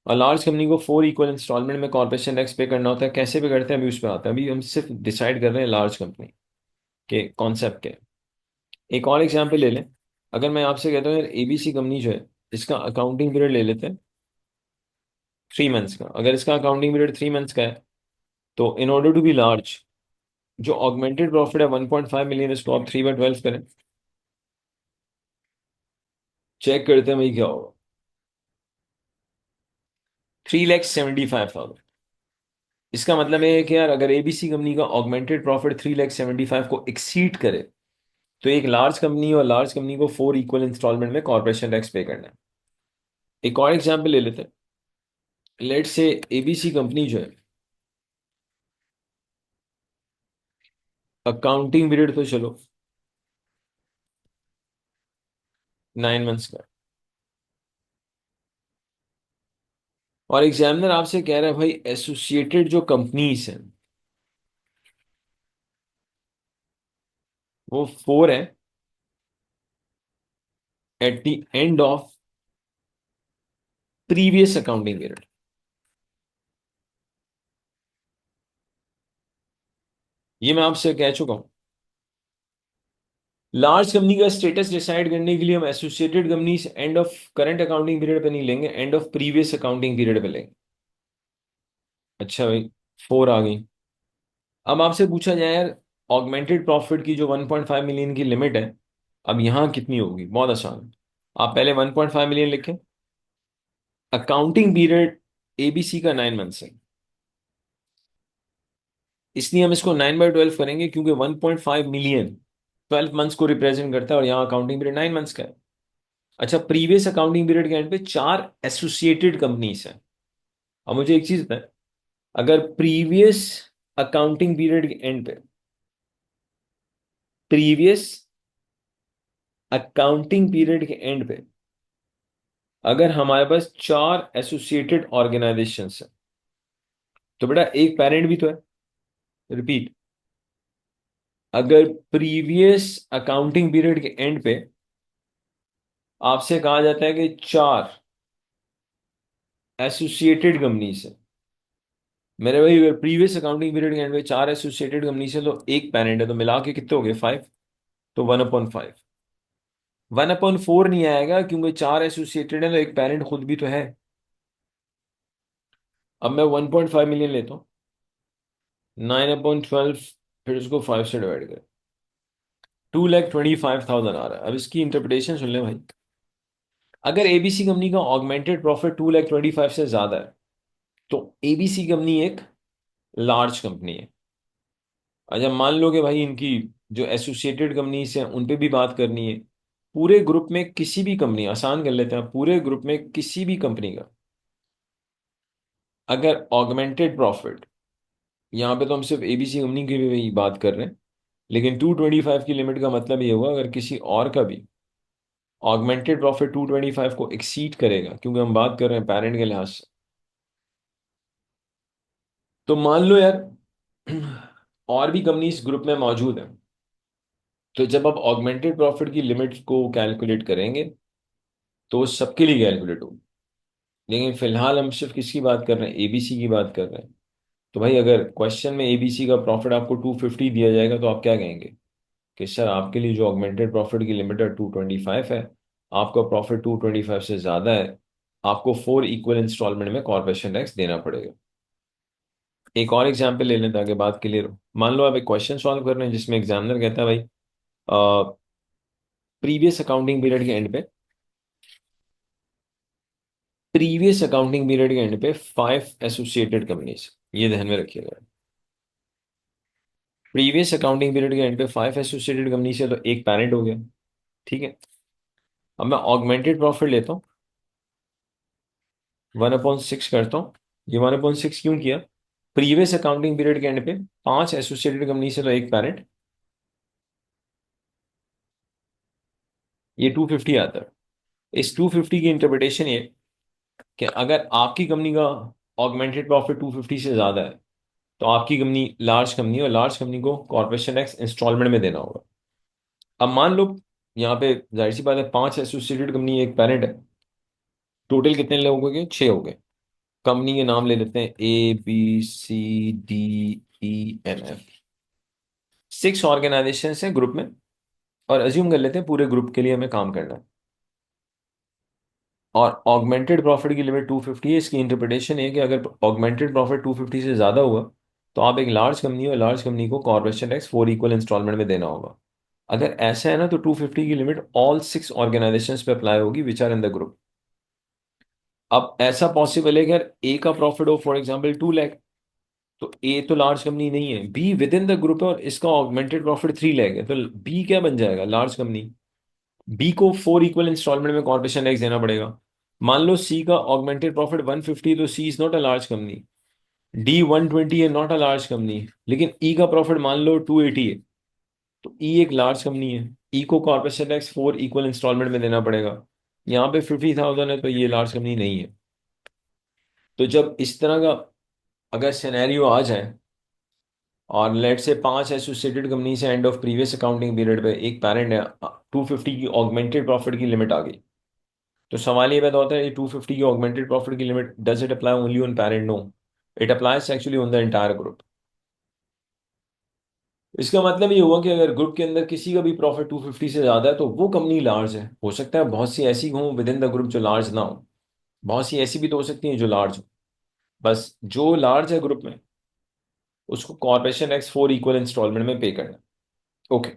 और लार्ज कंपनी को 4 इंस्टॉलमेंट में कॉर्पोरेशन टैक्स पे करना होता है। कैसे पे करते हैं अभी उस पर आता है, अभी हम सिर्फ डिसाइड कर रहे हैं लार्ज कंपनी के कॉन्सेप्ट के। एक और एग्जाम्पल ले लें। अगर मैं आपसे कहता हूँ यार एबीसी कंपनी जो है, इसका अकाउंटिंग पीरियड ले लेते हैं 3 मंथ्स का। अगर इसका अकाउंटिंग पीरियड 3 मंथ्स का है, तो in order to be large, जो ऑगमेंटेड प्रॉफिट है 1.5 मिलियन, इसको आप 3/12 करें, चेक करते हैं भाई क्या होगा। 3,75,000। इसका मतलब है कि यार अगर एबीसी कंपनी का ऑगमेंटेड प्रॉफिट 3,75,000 को एक्सीड करे, तो एक लार्ज कंपनी, और लार्ज कंपनी को 4 इंस्टॉलमेंट में कॉर्पोरेशन टैक्स पे करना है। एक और एग्जाम्पल ले लेते हैं। लेट से एबीसी कंपनी जो है, अकाउंटिंग पीरियड तो चलो 9 मंथ्स का, और एग्जामिनर आपसे कह रहा है भाई एसोसिएटेड जो कंपनीज हैं वो 4 है at the end of previous accounting period. ये मैं आपसे कह चुका हूं। लार्ज कंपनी का स्टेटस डिसाइड करने के लिए हम associated company end of current accounting period पे नहीं लेंगे, and of previous accounting period पे लेंगे। अच्छा भाई, 4 आ गई। अब आपसे पूछा जाए यार ऑगमेंटेड प्रॉफिट की जो 1.5 मिलियन की लिमिट है, अब यहां कितनी होगी, बहुत आसान है। आप पहले 1.5 मिलियन लिखें, अकाउंटिंग पीरियड एबीसी का 9 मंथ्स है, इसलिए हम इसको 9/12 करेंगे, क्योंकि 1.5 मिलियन 12 मंथ्स को रिप्रेजेंट करता है, और यहाँ अकाउंटिंग पीरियड 9 मंथ्स का है। अच्छा, प्रीवियस अकाउंटिंग पीरियड के एंड पे 4 एसोसिएटेड कंपनीज हैं। अब मुझे एक चीज बताएं, अगर प्रीवियस अकाउंटिंग पीरियड के एंड पे, प्रीवियस अकाउंटिंग पीरियड के एंड पे अगर हमारे पास 4 एसोसिएटेड ऑर्गेनाइजेशन है, तो बेटा एक पेरेंट भी तो है। रिपीट, अगर प्रीवियस अकाउंटिंग पीरियड के एंड पे आपसे कहा जाता है कि 4 एसोसिएटेड कंपनीज है, मेरे भाई अगर प्रीवियस अकाउंटिंग पीरियड के एंड पे 4 एसोसिएटेड कंपनीज है तो एक पेरेंट है, तो मिला के कितने हो गए, 5। तो 1/5, 1/4 नहीं आएगा, क्योंकि 4 एसोसिएटेड है तो एक पेरेंट खुद भी तो है। अब मैं 1.5 मिलियन लेता हूँ, 9/12, फिर उसको 5 से डिवाइड करें, 2,25,000 आ रहा है। अब इसकी इंटरप्रिटेशन सुन ले भाई। अगर एबीसी कंपनी का ऑगमेंटेड प्रॉफिट 2,25,000 से ज्यादा है तो एबीसी कंपनी एक लार्ज कंपनी है। अच्छा, मान लो कि भाई इनकी जो एसोसिएटेड कंपनीज हैं उन पे भी बात करनी है। पूरे ग्रुप में किसी भी कंपनी, आसान कर लेते हैं, पूरे ग्रुप में किसी भी कंपनी का अगर ऑगमेंटेड प्रॉफिट, यहाँ पे तो हम सिर्फ एबीसी कंपनी की भी बात कर रहे हैं, लेकिन 225 की लिमिट का मतलब ये होगा अगर किसी और का भी ऑगमेंटेड प्रॉफिट 225 को एक्सीड करेगा, क्योंकि हम बात कर रहे हैं पेरेंट के लिहाज से। तो मान लो यार और भी कंपनी इस ग्रुप में मौजूद है, तो जब आप ऑगमेंटेड प्रॉफिट की लिमिट को कैलकुलेट करेंगे तो वो सबके लिए कैलकुलेट होगी। लेकिन फिलहाल हम सिर्फ किसकी बात कर रहे हैं, एबीसी की बात कर रहे हैं। तो भाई अगर क्वेश्चन में एबीसी का प्रॉफिट आपको 250 दिया जाएगा तो आप क्या कहेंगे कि सर आपके लिए जो ऑगमेंटेड प्रॉफिट की लिमिट है 225 है, आपका प्रॉफिट 225 से ज्यादा है, आपको 4 इक्वल इंस्टॉलमेंट में कॉर्पोरेशन टैक्स देना पड़ेगा। एक और एग्जांपल ले लें ताकि बात क्लियर हो। मान लो आप एक क्वेश्चन सॉल्व कर रहे हैं जिसमें एग्जामिनर कहता है भाई प्रीवियस अकाउंटिंग पीरियड के एंड पे, प्रीवियस अकाउंटिंग पीरियड के एंड पे 5 एसोसिएटेड कंपनीज, ये ध्यान में रखिएगा। प्रीवियस अकाउंटिंग पीरियड के एंड पे 5 एसोसिएटेड कंपनी से तो एक पैरेंट हो गया, ठीक है। अब मैं ऑगमेंटेड प्रॉफिट लेता हूँ, 1/6 करता हूँ। ये 1/6 क्यों किया? प्रीवियस अकाउंटिंग पीरियड के एंड पे 5 एसोसिएटेड कंपनी से तो एक पैरेंट, ये 250 आता है। इस 250 की इंटरप्रिटेशन ये कि अगर आपकी कंपनी का ऑगमेंटेड प्रॉफिट 250 से ज्यादा है तो आपकी कंपनी लार्ज कंपनी है और लार्ज कंपनी को कॉर्पोरेशन टैक्स इंस्टॉलमेंट में देना होगा। अब मान लो यहाँ पे जाहिर सी बात है 5 एसोसिएटेड कंपनी एक पेरेंट है, टोटल कितने लोग हो गए, 6 हो गए। कंपनी के नाम ले लेते हैं ABCDENF, 6 ऑर्गेनाइजेशन हैं ग्रुप में, और अज्यूम कर लेते हैं पूरे ग्रुप के लिए हमें काम करना है। और ऑगमेंटेड प्रॉफिट की लिमिट 250 है। इसकी इंटरप्रिटेशन है कि अगर ऑगमेंटेड प्रॉफिट 250 से ज्यादा हुआ तो आप एक लार्ज कंपनी हो, लार्ज कंपनी को कॉर्पोरेशन टैक्स 4 इक्वल इंस्टॉलमेंट में देना होगा। अगर ऐसा है ना तो 250 की लिमिट ऑल 6 ऑर्गेनाइजेशंस पे अप्लाई होगी which are in the group. अब ऐसा पॉसिबल है कि अगर ए का प्रॉफिट हो फॉर एग्जांपल 2 लाख, तो ए तो लार्ज कंपनी नहीं है, be with in the group है और इसका ऑगमेंटेड प्रॉफिट 3 लाख है, तो बी क्या बन जाएगा, लार्ज कंपनी। बी को 4 इक्वल इंस्टॉलमेंट में कॉर्पोरेशन टैक्स देना पड़ेगा। मान लो सी का ऑगमेंटेड प्रॉफिट 150, तो C is not a large company. D 120 है, नॉट अ लार्ज कंपनी। लेकिन ई का प्रॉफिट मान लो 280 है, तो ई एक लार्ज कंपनी है। ई को कॉर्पोरेशन टैक्स 4 इक्वल इंस्टॉलमेंट में देना पड़ेगा। यहाँ पे 50,000 है तो ये लार्ज कंपनी नहीं है। तो जब इस तरह का अगर सिनेरियो आ जाए और लेट से 5 एसोसिएटेड कंपनी से and of previous accounting period पे एक पेरेंट है, 250 की ऑगमेंटेड प्रॉफिट की लिमिट आ गई, तो सवाल ये पैदा होता है ये 250 की ऑगमेंटेड प्रॉफिट की limit does it apply only on parent? No, it applies actually on the entire group. इसका मतलब ये हुआ कि अगर ग्रुप के अंदर किसी का भी प्रॉफिट 250 से ज्यादा है तो वो कंपनी लार्ज है। हो सकता है बहुत सी ऐसी हो विद इन द ग्रुप जो लार्ज ना हो, बहुत सी ऐसी भी तो हो सकती हैं जो लार्ज हो। बस जो लार्ज है ग्रुप में उसको कॉर्पोरेशन टैक्स 4 इक्वल इंस्टॉलमेंट में पे करना। ओके,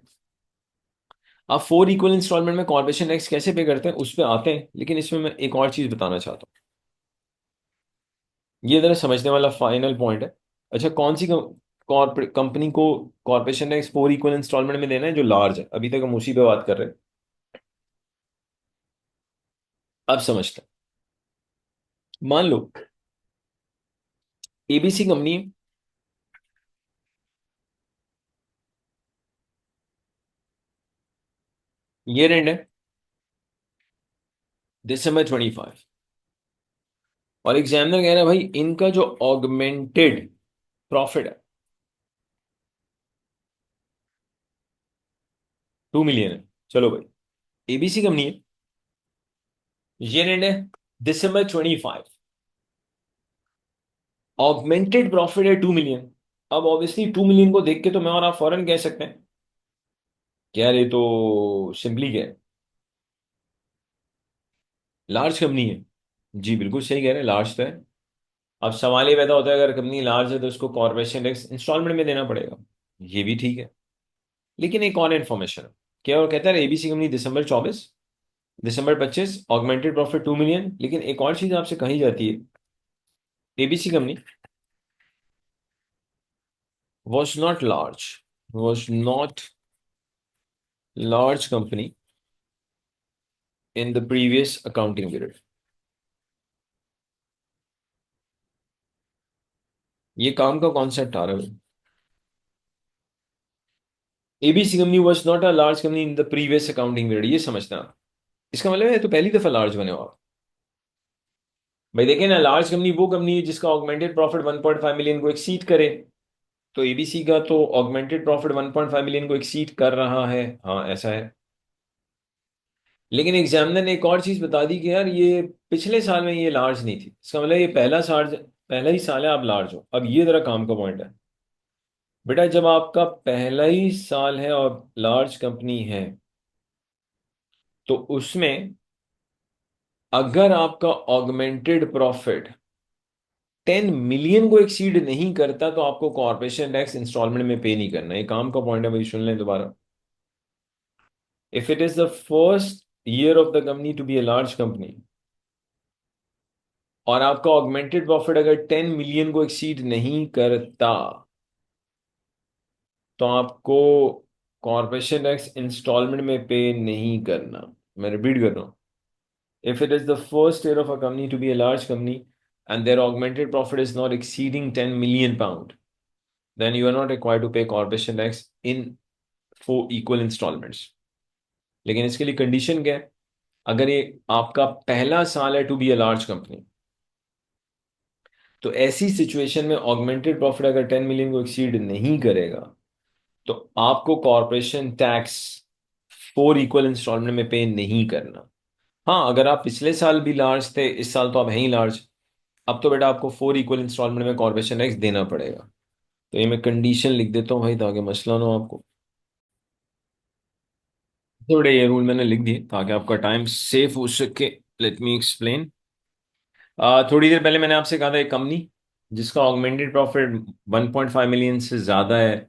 अब 4 इक्वल इंस्टॉलमेंट में कॉर्पोरेशन टैक्स कैसे पे करते हैं उस पर आते हैं, लेकिन इसमें मैं एक और चीज बताना चाहता हूँ। ये जरा समझने वाला फाइनल पॉइंट है। अच्छा, कौन सी कॉर्पोरेट कंपनी को कॉर्पोरेशन टैक्स 4 इक्वल इंस्टॉलमेंट में देना है? जो लार्ज है। अभी तक हम उसी पे बात कर रहे हैं। अब समझते हैं। मान लो एबीसी कंपनी है, ईयर एंड है December 25, और एग्जामिनर कह रहा है भाई इनका जो ऑगमेंटेड प्रॉफिट है 2 मिलियन है। चलो भाई, एबीसी कंपनी है, ईयर एंड है December 25, ऑगमेंटेड प्रॉफिट है 2 मिलियन। अब ऑब्वियसली 2 मिलियन को देख के तो मैं और आप फौरन कह सकते हैं कि यार ये तो सिंपली क्या है, लार्ज कंपनी है। जी बिल्कुल सही कह रहे हैं, लार्ज तो है। अब सवाल ये पैदा होता है, अगर कंपनी लार्ज है तो उसको कॉर्पोरेशन टैक्स इंस्टॉलमेंट में देना पड़ेगा। ये भी ठीक है, लेकिन एक और इन्फॉर्मेशन है। क्या और कहता है, एबीसी कंपनी दिसंबर 25 ऑगमेंटेड प्रॉफिट 2 मिलियन। लेकिन एक और चीज आपसे कही जाती है, ABC company was not large, was not large company in the previous accounting period. ये काम का कॉन्सेप्ट आ रहा है। ABC company was not a large company in the previous accounting period, ये समझना आप। इसका मतलब है तो पहली दफा लार्ज बने हो आप। भाई देखिए ना, लार्ज कंपनी वो कंपनी है जिसका ऑगमेंटेड प्रॉफिट 1.5 मिलियन को एक्सीड करे। तो एबीसी का तो ऑगमेंटेड प्रॉफिट 1.5 मिलियन को एक्सीड कर रहा है, हाँ ऐसा है। लेकिन एग्जामिनर ने एक और चीज बता दी कि यार ये पिछले साल में ये लार्ज नहीं थी, इसका मतलब ये पहला ही साल है आप लार्ज हो। अब ये जरा काम का पॉइंट है बेटा, जब आपका पहला ही साल है और लार्ज कंपनी है, तो उसमें अगर आपका ऑगमेंटेड प्रॉफिट 10 मिलियन को एक्सीड नहीं करता तो आपको कॉर्पोरेशन टैक्स इंस्टॉलमेंट में पे नहीं करना। ये काम का पॉइंट है भाई, सुन लें दोबारा। If it is the first year of the company to be a large company और आपका ऑगमेंटेड प्रॉफिट अगर 10 मिलियन को एक्सीड नहीं करता, तो आपको कॉर्पोरेशन टैक्स इंस्टॉलमेंट में पे नहीं करना। मैं रिपीट कर रहा हूँ। If it is the first year of a company to be a large company and their augmented profit is not exceeding 10 million pound, then you are not required to pay corporation tax in 4 equal installments. लेकिन इसके लिए condition क्या है? अगर ये आपका पहला साल है to be a large company, तो ऐसी सिचुएशन में ऑगमेंटेड प्रॉफिट अगर 10 मिलियन को एक्सीड नहीं करेगा, तो आपको कॉर्पोरेशन टैक्स 4 इक्वल इंस्टॉलमेंट में पे नहीं करना। हाँ, अगर आप पिछले साल भी लार्ज थे, इस साल तो आप हैं ही लार्ज, अब तो बेटा आपको 4 इक्वल इंस्टॉलमेंट में कॉर्पोरेशन टैक्स देना पड़ेगा। तो ये मैं कंडीशन लिख देता हूँ भाई, ताकि मसला ना हो आपको। तो बेटा ये रूल मैंने लिख दिए ताकि आपका टाइम सेफ हो सके। Let me explain. थोड़ी देर पहले मैंने आपसे कहा था, एक कंपनी जिसका ऑगमेंटेड प्रॉफिट 1.5 मिलियन से ज्यादा है,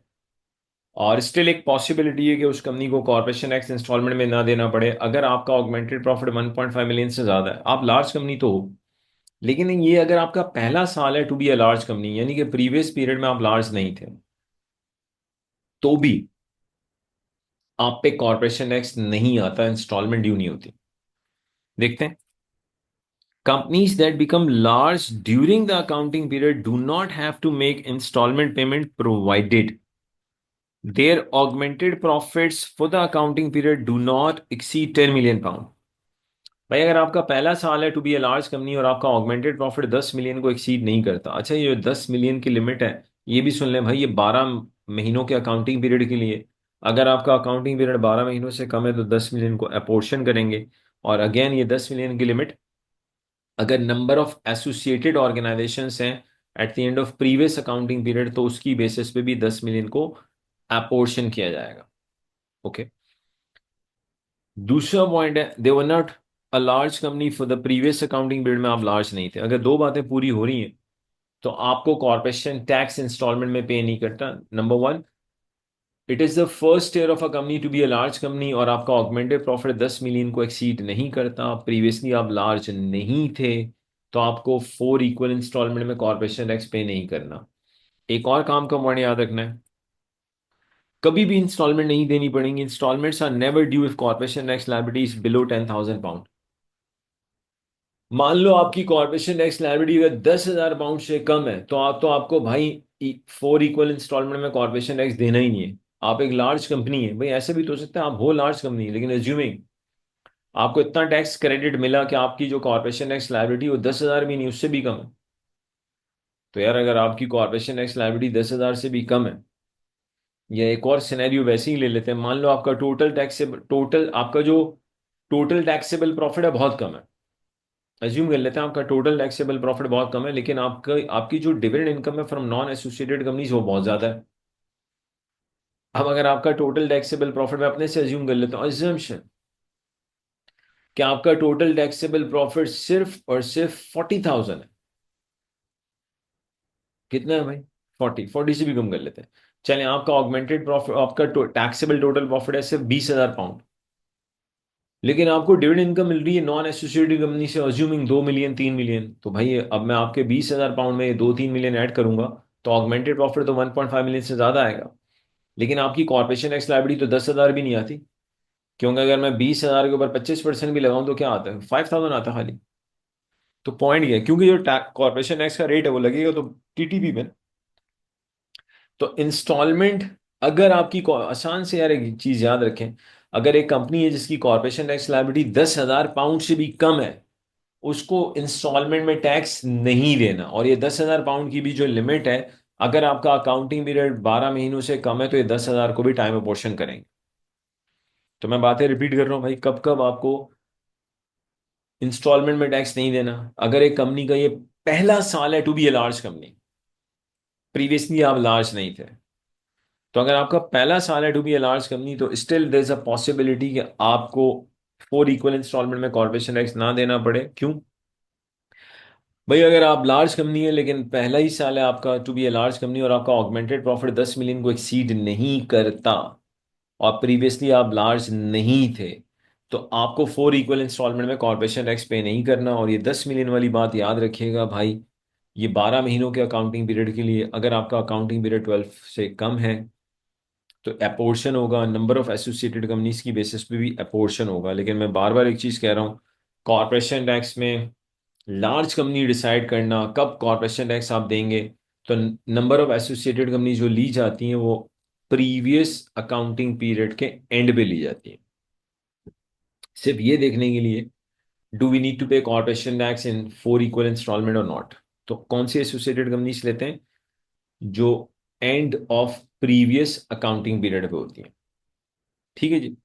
और स्टिल एक पॉसिबिलिटी है कि उस कंपनी को कॉर्पोरेशन टैक्स इंस्टॉलमेंट में ना देना पड़े। अगर आपका ऑगमेंटेड प्रॉफिट 1.5 मिलियन से ज्यादा है, आप लार्ज कंपनी तो हो, लेकिन ये अगर आपका पहला साल है to be a large company, यानी कि प्रीवियस पीरियड में आप लार्ज नहीं थे, तो भी आप पे कॉर्पोरेशन टैक्स नहीं आता, इंस्टॉलमेंट ड्यू नहीं होती। देखते हैं। Companies that become large during the accounting period do not have to make instalment payment provided their augmented profits for the accounting period do not exceed 10 million pound. भाई अगर आपका पहला साल है to be a large company और आपका augmented profit 10 million को exceed नहीं करता, अच्छा ये 10 मिलियन की लिमिट है, ये भी सुन लें भाई, ये 12 महीनों के अकाउंटिंग पीरियड के लिए। अगर आपका अकाउंटिंग पीरियड 12 महीनों से कम है तो 10 मिलियन को अपोर्शन करेंगे। और अगेन ये 10 मिलियन की लिमिट अगर नंबर ऑफ एसोसिएटेड ऑर्गेनाइजेशंस हैं at the end of previous accounting period, तो उसकी बेसिस पे भी 10 मिलियन को अपोर्शन किया जाएगा। ओके। दूसरा पॉइंट है, they were not a large company for the previous accounting period में आप लार्ज नहीं थे। अगर दो बातें पूरी हो रही हैं, तो आपको कॉर्पोरेशन टैक्स इंस्टॉलमेंट में पे नहीं करता। Number one, it is the first year of a company to be a large company और आपका ऑगमेंटेड प्रॉफिट 10 मिलियन को एक्सीड नहीं करता, प्रीवियसली आप लार्ज नहीं थे, तो आपको 4 इक्वल इंस्टॉलमेंट में कॉर्पोरेशन टैक्स पे नहीं करना। एक और काम का पॉइंट याद रखना है, कभी भी इंस्टॉलमेंट नहीं देनी पड़ेंगी। Instalments are never due if corporation tax liability is below 10,000 pound. मान लो आपकी कॉर्पोरेशन टैक्स लायबिलिटी अगर 10,000 पाउंड से कम है, तो आपको भाई 4 इक्वल इंस्टॉलमेंट में कॉर्पोरेशन टैक्स देना ही नहीं है। आप एक लार्ज कंपनी है भाई, ऐसे भी तो हो सकता है आप हो लार्ज कंपनी, लेकिन एज्यूमिंग आपको इतना टैक्स क्रेडिट मिला कि आपकी जो कॉर्पोरेशन टैक्स लायबिलिटी वो 10,000 भी नहीं, उससे भी कम है। तो यार अगर आपकी कॉर्पोरेशन टैक्स लायबिलिटी 10,000 से भी कम है, या एक और सिनेरियो वैसे ही ले लेते हैं, मान लो आपका टोटल आपका जो टोटल टैक्सेबल प्रॉफिट है बहुत कम है। अज्यूम कर लेते हैं आपका टोटल टैक्सेबल प्रॉफिट बहुत कम है, लेकिन आपका आपकी जो डिविडेंड इनकम है फ्रॉम नॉन एसोसिएटेड कंपनीज वो बहुत ज्यादा है। अब अगर आपका टोटल टैक्सेबल प्रॉफिट, मैं अपने से अज्यूम कर लेता हूँ, अज्यूमशन कि आपका टोटल टैक्सेबल प्रॉफिट सिर्फ और सिर्फ 40,000 है, कितना है भाई? 40 से भी कम कर लेते हैं। चलें, आपका ऑगमेंटेड प्रॉफिट, आपका टैक्सेबल टोटल प्रॉफिट है सिर्फ 20,000 पाउंड, लेकिन आपको डिविडेंड इनकम मिल रही है नॉन एसोसिएटेड कंपनी से, अज्यूमिंग 2 मिलियन 3 मिलियन, तो भाई अब मैं आपके 20,000 पाउंड में 2-3 मिलियन ऐड करूंगा, तो ऑगमेंटेड प्रॉफिट तो 1.5 मिलियन से ज्यादा आएगा। लेकिन आपकी कॉर्पोरेशन टैक्स लायबिलिटी तो 10,000 भी नहीं आती, क्योंकि अगर मैं 20,000 के ऊपर 25% भी लगाऊं तो क्या आता है, 5,000 आता है खाली। तो पॉइंट ये है, क्योंकि जो कॉर्पोरेशन टैक्स का रेट है वो लगेगा तो टीटीपी में। तो इंस्टॉलमेंट, अगर आपकी आसान से यार एक चीज याद रखें, अगर एक कंपनी है जिसकी कॉर्पोरेशन टैक्स लायबिलिटी 10,000 पाउंड से भी कम है, उसको इंस्टॉलमेंट में टैक्स नहीं देना। और ये 10,000 पाउंड की भी जो लिमिट है, अगर आपका अकाउंटिंग पीरियड 12 महीनों से कम है तो ये 10,000 को भी टाइम अपोर्शन करेंगे। तो मैं बातें रिपीट कर रहा हूँ भाई, कब कब आपको इंस्टॉलमेंट में टैक्स नहीं देना। अगर एक कंपनी का ये पहला साल है to be a large company, previously आप लार्ज नहीं थे, तो अगर आपका पहला साल है to be a large company, तो still there is a possibility कि आपको 4 इक्वल इंस्टॉलमेंट में कॉर्पोरेशन टैक्स ना देना पड़े। क्यों भाई? अगर आप लार्ज कंपनी है लेकिन पहला ही साल है आपका to be a large company, और आपका ऑगमेंटेड प्रॉफिट 10 मिलियन को एक्सीड नहीं करता, और प्रीवियसली आप लार्ज नहीं थे, तो आपको 4 इक्वल इंस्टॉलमेंट में कॉर्पोरेशन टैक्स पे नहीं करना। और ये 10 मिलियन वाली बात याद रखिएगा भाई, ये 12 महीनों के अकाउंटिंग पीरियड के लिए, अगर आपका अकाउंटिंग पीरियड 12 से कम है तो अपोर्शन होगा, नंबर ऑफ एसोसिएटेड कंपनीज की बेसिस पे भी अपोर्शन होगा। लेकिन मैं बार बार एक चीज कह रहा हूँ, कॉर्पोरेशन टैक्स में लार्ज कंपनी डिसाइड करना कब कॉर्पोरेशन टैक्स आप देंगे, तो नंबर ऑफ एसोसिएटेड कंपनी जो ली जाती हैं वो प्रीवियस अकाउंटिंग पीरियड के एंड पे ली जाती है, सिर्फ ये देखने के लिए do we need to pay corporation tax in 4 equal instalment और नॉट। तो कौन सी एसोसिएटेड कंपनीज लेते हैं? जो end of previous accounting period पे होती है। ठीक है जी।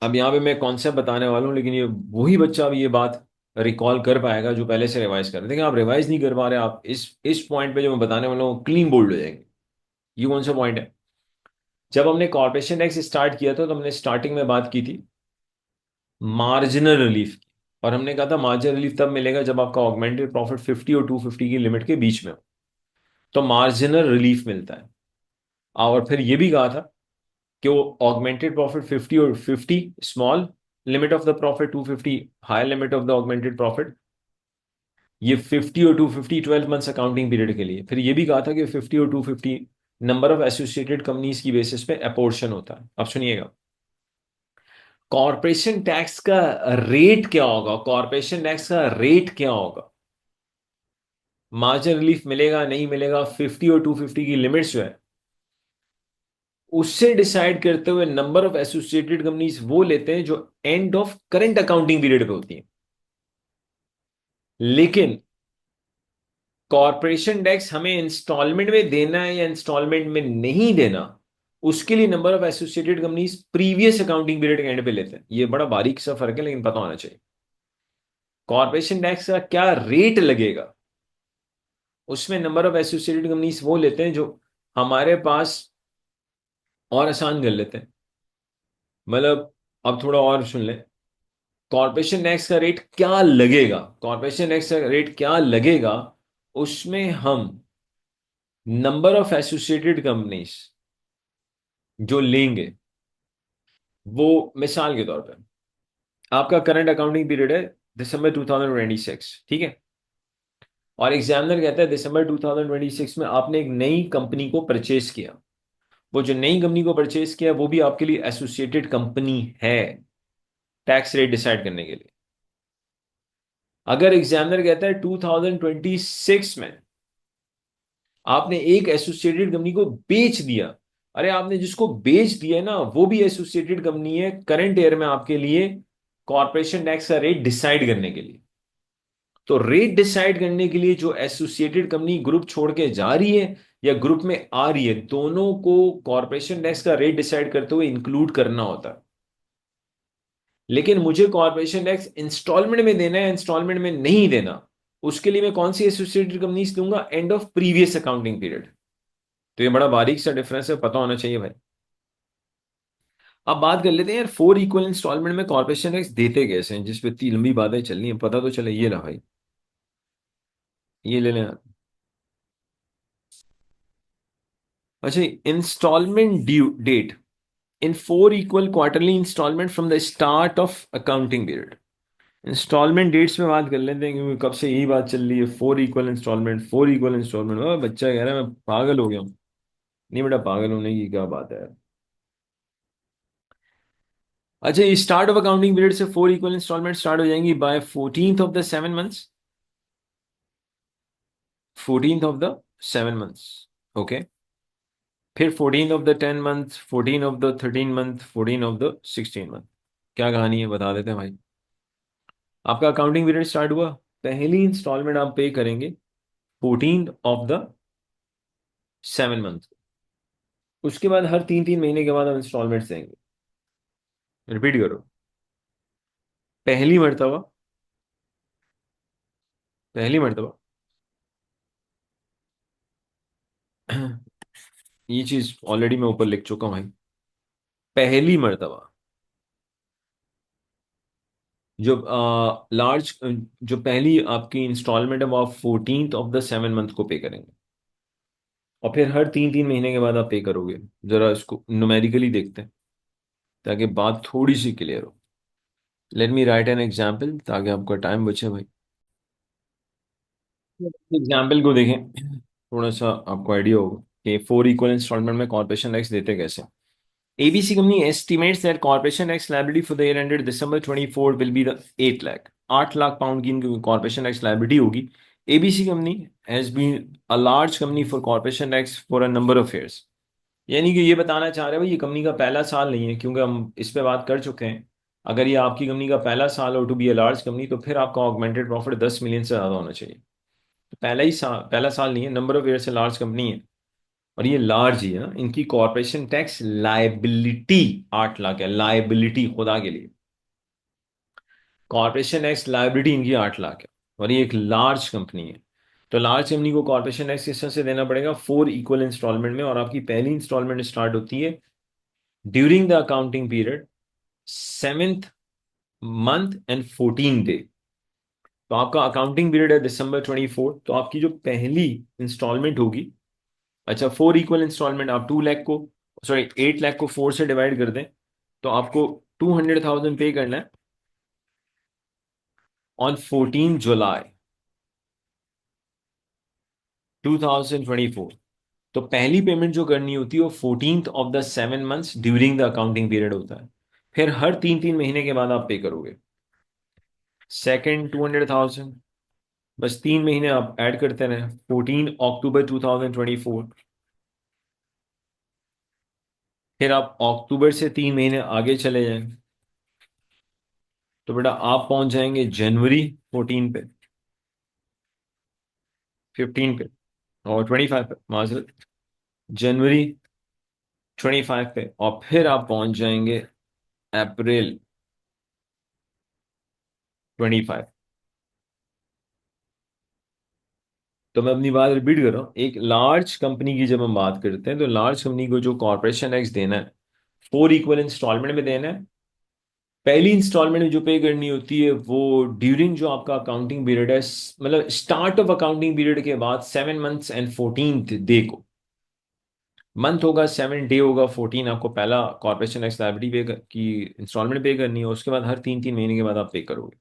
अब यहाँ पे मैं कॉन्सेप्ट बताने वाला हूँ, लेकिन ये वही बच्चा अब ये बात रिकॉल कर पाएगा जो पहले से रिवाइज कर रहे थे। देखिए, आप रिवाइज नहीं कर पा रहे, आप इस पॉइंट पे जो मैं बताने वाला हूँ क्लीन बोल्ड हो जाएंगे। ये कौन सा पॉइंट है? जब हमने कॉर्पोरेशन टैक्स स्टार्ट किया था तो हमने स्टार्टिंग में बात की थी मार्जिनल रिलीफ की, और हमने कहा था मार्जिनल रिलीफ तब मिलेगा जब आपका ऑगमेंटेड प्रॉफिट 50 और 250 की लिमिट के बीच में हो, तो मार्जिनल रिलीफ मिलता है। और फिर ये भी कहा था कि वो ऑगमेंटेड प्रॉफिट 50 और 50 small limit of the profit, 250 higher limit of the augmented profit, ये 50 और 250 12 मंथ्स अकाउंटिंग पीरियड के लिए। फिर ये भी कहा था कि 50 और 250 नंबर ऑफ एसोसिएटेड कंपनीज की बेसिस पे अपोर्शन होता है। अब सुनिएगा, कॉर्पोरेशन टैक्स का रेट क्या होगा, कॉर्पोरेशन टैक्स का रेट क्या होगा, मार्जिन रिलीफ मिलेगा नहीं मिलेगा, 50 और 250 की लिमिट्स जो है उससे डिसाइड करते हुए नंबर ऑफ एसोसिएटेड कंपनीज वो लेते हैं जो end of current accounting period पे होती हैं। लेकिन कॉर्पोरेशन टैक्स हमें इंस्टॉलमेंट में देना है या इंस्टॉलमेंट में नहीं देना, उसके लिए number of associated companies previous accounting period के एंड पे लेते हैं। ये बड़ा बारीक सा फर्क है, लेकिन पता होना चाहिए। कॉर्पोरेशन टैक्स का क्या रेट लगेगा, उसमें नंबर ऑफ एसोसिएटेड कंपनीज वो लेते हैं जो हमारे पास, और आसान कर लेते हैं, मतलब अब थोड़ा और सुन लें, कॉर्पोरेशन टैक्स का रेट क्या लगेगा, कॉर्पोरेशन टैक्स का रेट क्या लगेगा, उसमें हम नंबर ऑफ एसोसिएटेड कंपनीज जो लेंगे, वो मिसाल के तौर पर आपका करंट अकाउंटिंग पीरियड है दिसंबर 2026, ठीक है, और एग्जामिनर कहता है दिसंबर 2026 में आपने एक नई कंपनी को परचेज किया। वो जो नई कंपनी को परचेज किया वो भी आपके लिए एसोसिएटेड कंपनी है टैक्स रेट डिसाइड करने के लिए। अगर एग्जामिनर कहता है 2026 में आपने एक एसोसिएटेड कंपनी को बेच दिया, अरे आपने जिसको बेच दिया है ना वो भी एसोसिएटेड कंपनी है करंट ईयर में आपके लिए कॉर्पोरेशन टैक्स का रेट डिसाइड करने के लिए। तो रेट डिसाइड करने के लिए जो एसोसिएटेड कंपनी ग्रुप छोड़ के जा रही है या ग्रुप में आ रही है, दोनों को कॉर्पोरेशन टैक्स का रेट डिसाइड करते हुए इंक्लूड करना होता है। लेकिन मुझे कॉर्पोरेशन टैक्स इंस्टॉलमेंट में देना है, इंस्टॉलमेंट में नहीं देना, उसके लिए मैं कौन सी एसोसिएटेड कंपनीज दूंगा, and of previous accounting period. तो ये बड़ा बारीक सा डिफरेंस है, पता होना चाहिए भाई। अब बात कर लेते हैं यार 4 इक्वल इंस्टॉलमेंट में कॉर्पोरेशन टैक्स देते कैसे हैं, जिस पे इतनी लंबी बातें चलनी है, पता तो चले। ये रहा भाई, ये ले लें। अच्छा, instalment due date in 4 equal quarterly instalment from the start of accounting period. Instalment dates में बात कर लेते हैं क्योंकि कब से यही बात चल रही है, 4 इक्वल इंस्टॉलमेंट, 4 इक्वल इंस्टॉलमेंट। बच्चा कह रहा है मैं पागल हो गया हूँ। नहीं बेटा, पागल होने की क्या बात है। अच्छा, स्टार्ट ऑफ अकाउंटिंग पीरियड से 4 इक्वल इंस्टॉलमेंट स्टार्ट हो जाएंगी by 14th of the 7 months. 14th of the 7 months. Okay. फिर 14th of the 10 month, 14th of the 13 month, 14th of the 16 month. क्या कहानी है बता देते हैं भाई। आपका अकाउंटिंग पीरियड स्टार्ट हुआ, पहली इंस्टॉलमेंट आप पे करेंगे 14th ऑफ द 7 मंथ। उसके बाद हर 3 3 महीने के बाद हम इंस्टॉलमेंट देंगे। रिपीट करो। पहली मर्तबा, पहली मर्तबा ये चीज ऑलरेडी मैं ऊपर लिख चुका हूं भाई। पहली मर्तबा जो लार्ज, जो पहली आपकी इंस्टॉलमेंट है वो आप 14th ऑफ द 7 मंथ को पे करेंगे। और फिर हर 3 3 महीने के बाद आप पे करोगे। जरा इसको न्यूमेरिकली देखते हैं ताकि बात थोड़ी सी क्लियर हो। Late me right an example ताकि आपका टाइम बचे भाई। एग्जाम्पल को देखें, थोड़ा सा आपको आइडिया होगा कि 4 इक्वल इंस्टॉलमेंट में कॉर्पोरेशन टैक्स देते कैसे। ABC company estimates that corporation tax liability for the year ended December 24 will be the 8 lakh, 8 lakh pound की इनकी कॉर्पोरेशन टैक्स लाइबिलिटी होगी। ABC company has been a large company for corporation tax for a number of years. यानी कि ये बताना चाह रहे हैं भाई, ये कंपनी का पहला साल नहीं है, क्योंकि हम इस पे बात कर चुके हैं। अगर ये आपकी कंपनी का पहला साल हो to be a large company, तो फिर आपका ऑगमेंटेड प्रॉफिट 10 मिलियन से ज़्यादा होना चाहिए। तो पहला साल नहीं है, नंबर ऑफ ईयर से लार्ज कंपनी है। और ये लार्ज ही है ना, इनकी कॉर्पोरेशन टैक्स लाइबिलिटी 8 लाख है। लाइबिलिटी खुदा के लिए, कॉर्पोरेशन टैक्स लाइबिलिटी इनकी 8 लाख है। और ये एक लार्ज कंपनी है। तो लार्ज कंपनी को कॉर्पोरेशन टैक्स किस तरह से देना पड़ेगा, 4 इक्वल इंस्टॉलमेंट में। और आपकी पहली इंस्टॉलमेंट स्टार्ट होती है during the accounting period 7th month and 14 day. तो आपका अकाउंटिंग पीरियड है December 24, तो आपकी जो पहली इंस्टॉलमेंट होगी। अच्छा, 4 इक्वल इंस्टॉलमेंट, आप 2 लाख को, सॉरी 8 लाख को 4 से डिवाइड कर दें तो आपको 200,000 पे करना है ऑन 14 जुलाई 2024। तो पहली पेमेंट जो करनी होती है वो 14th of the 7 months during the accounting period होता है। फिर हर 3 3 महीने के बाद आप पे करोगे। सेकेंड 200,000, बस 3 महीने आप ऐड करते रहे, 14 अक्टूबर 2024। फिर आप अक्टूबर से 3 महीने आगे चले जाएं तो बेटा आप पहुंच जाएंगे जनवरी 14 पे, 15 पे और 25 पे, माजरत, जनवरी 25 पे। और फिर आप पहुंच जाएंगे अप्रैल 25। तो मैं अपनी बात रिपीट कर रहा हूँ, एक लार्ज कंपनी की जब हम बात करते हैं तो लार्ज कंपनी को जो कॉर्पोरेशन टैक्स देना है 4 इक्वल इंस्टॉलमेंट में देना है। पहली इंस्टॉलमेंट जो पे करनी होती है वो ड्यूरिंग जो आपका अकाउंटिंग पीरियड है, मतलब स्टार्ट ऑफ अकाउंटिंग पीरियड के बाद 7 मंथ्स एंड 14 डे को। मंथ होगा 7, डे होगा 14, आपको पहला कॉर्पोरेशन टैक्स लायबिलिटी पे की इंस्टॉलमेंट पे करनी है। उसके बाद हर 3 3 महीने के बाद आप पे करोगे।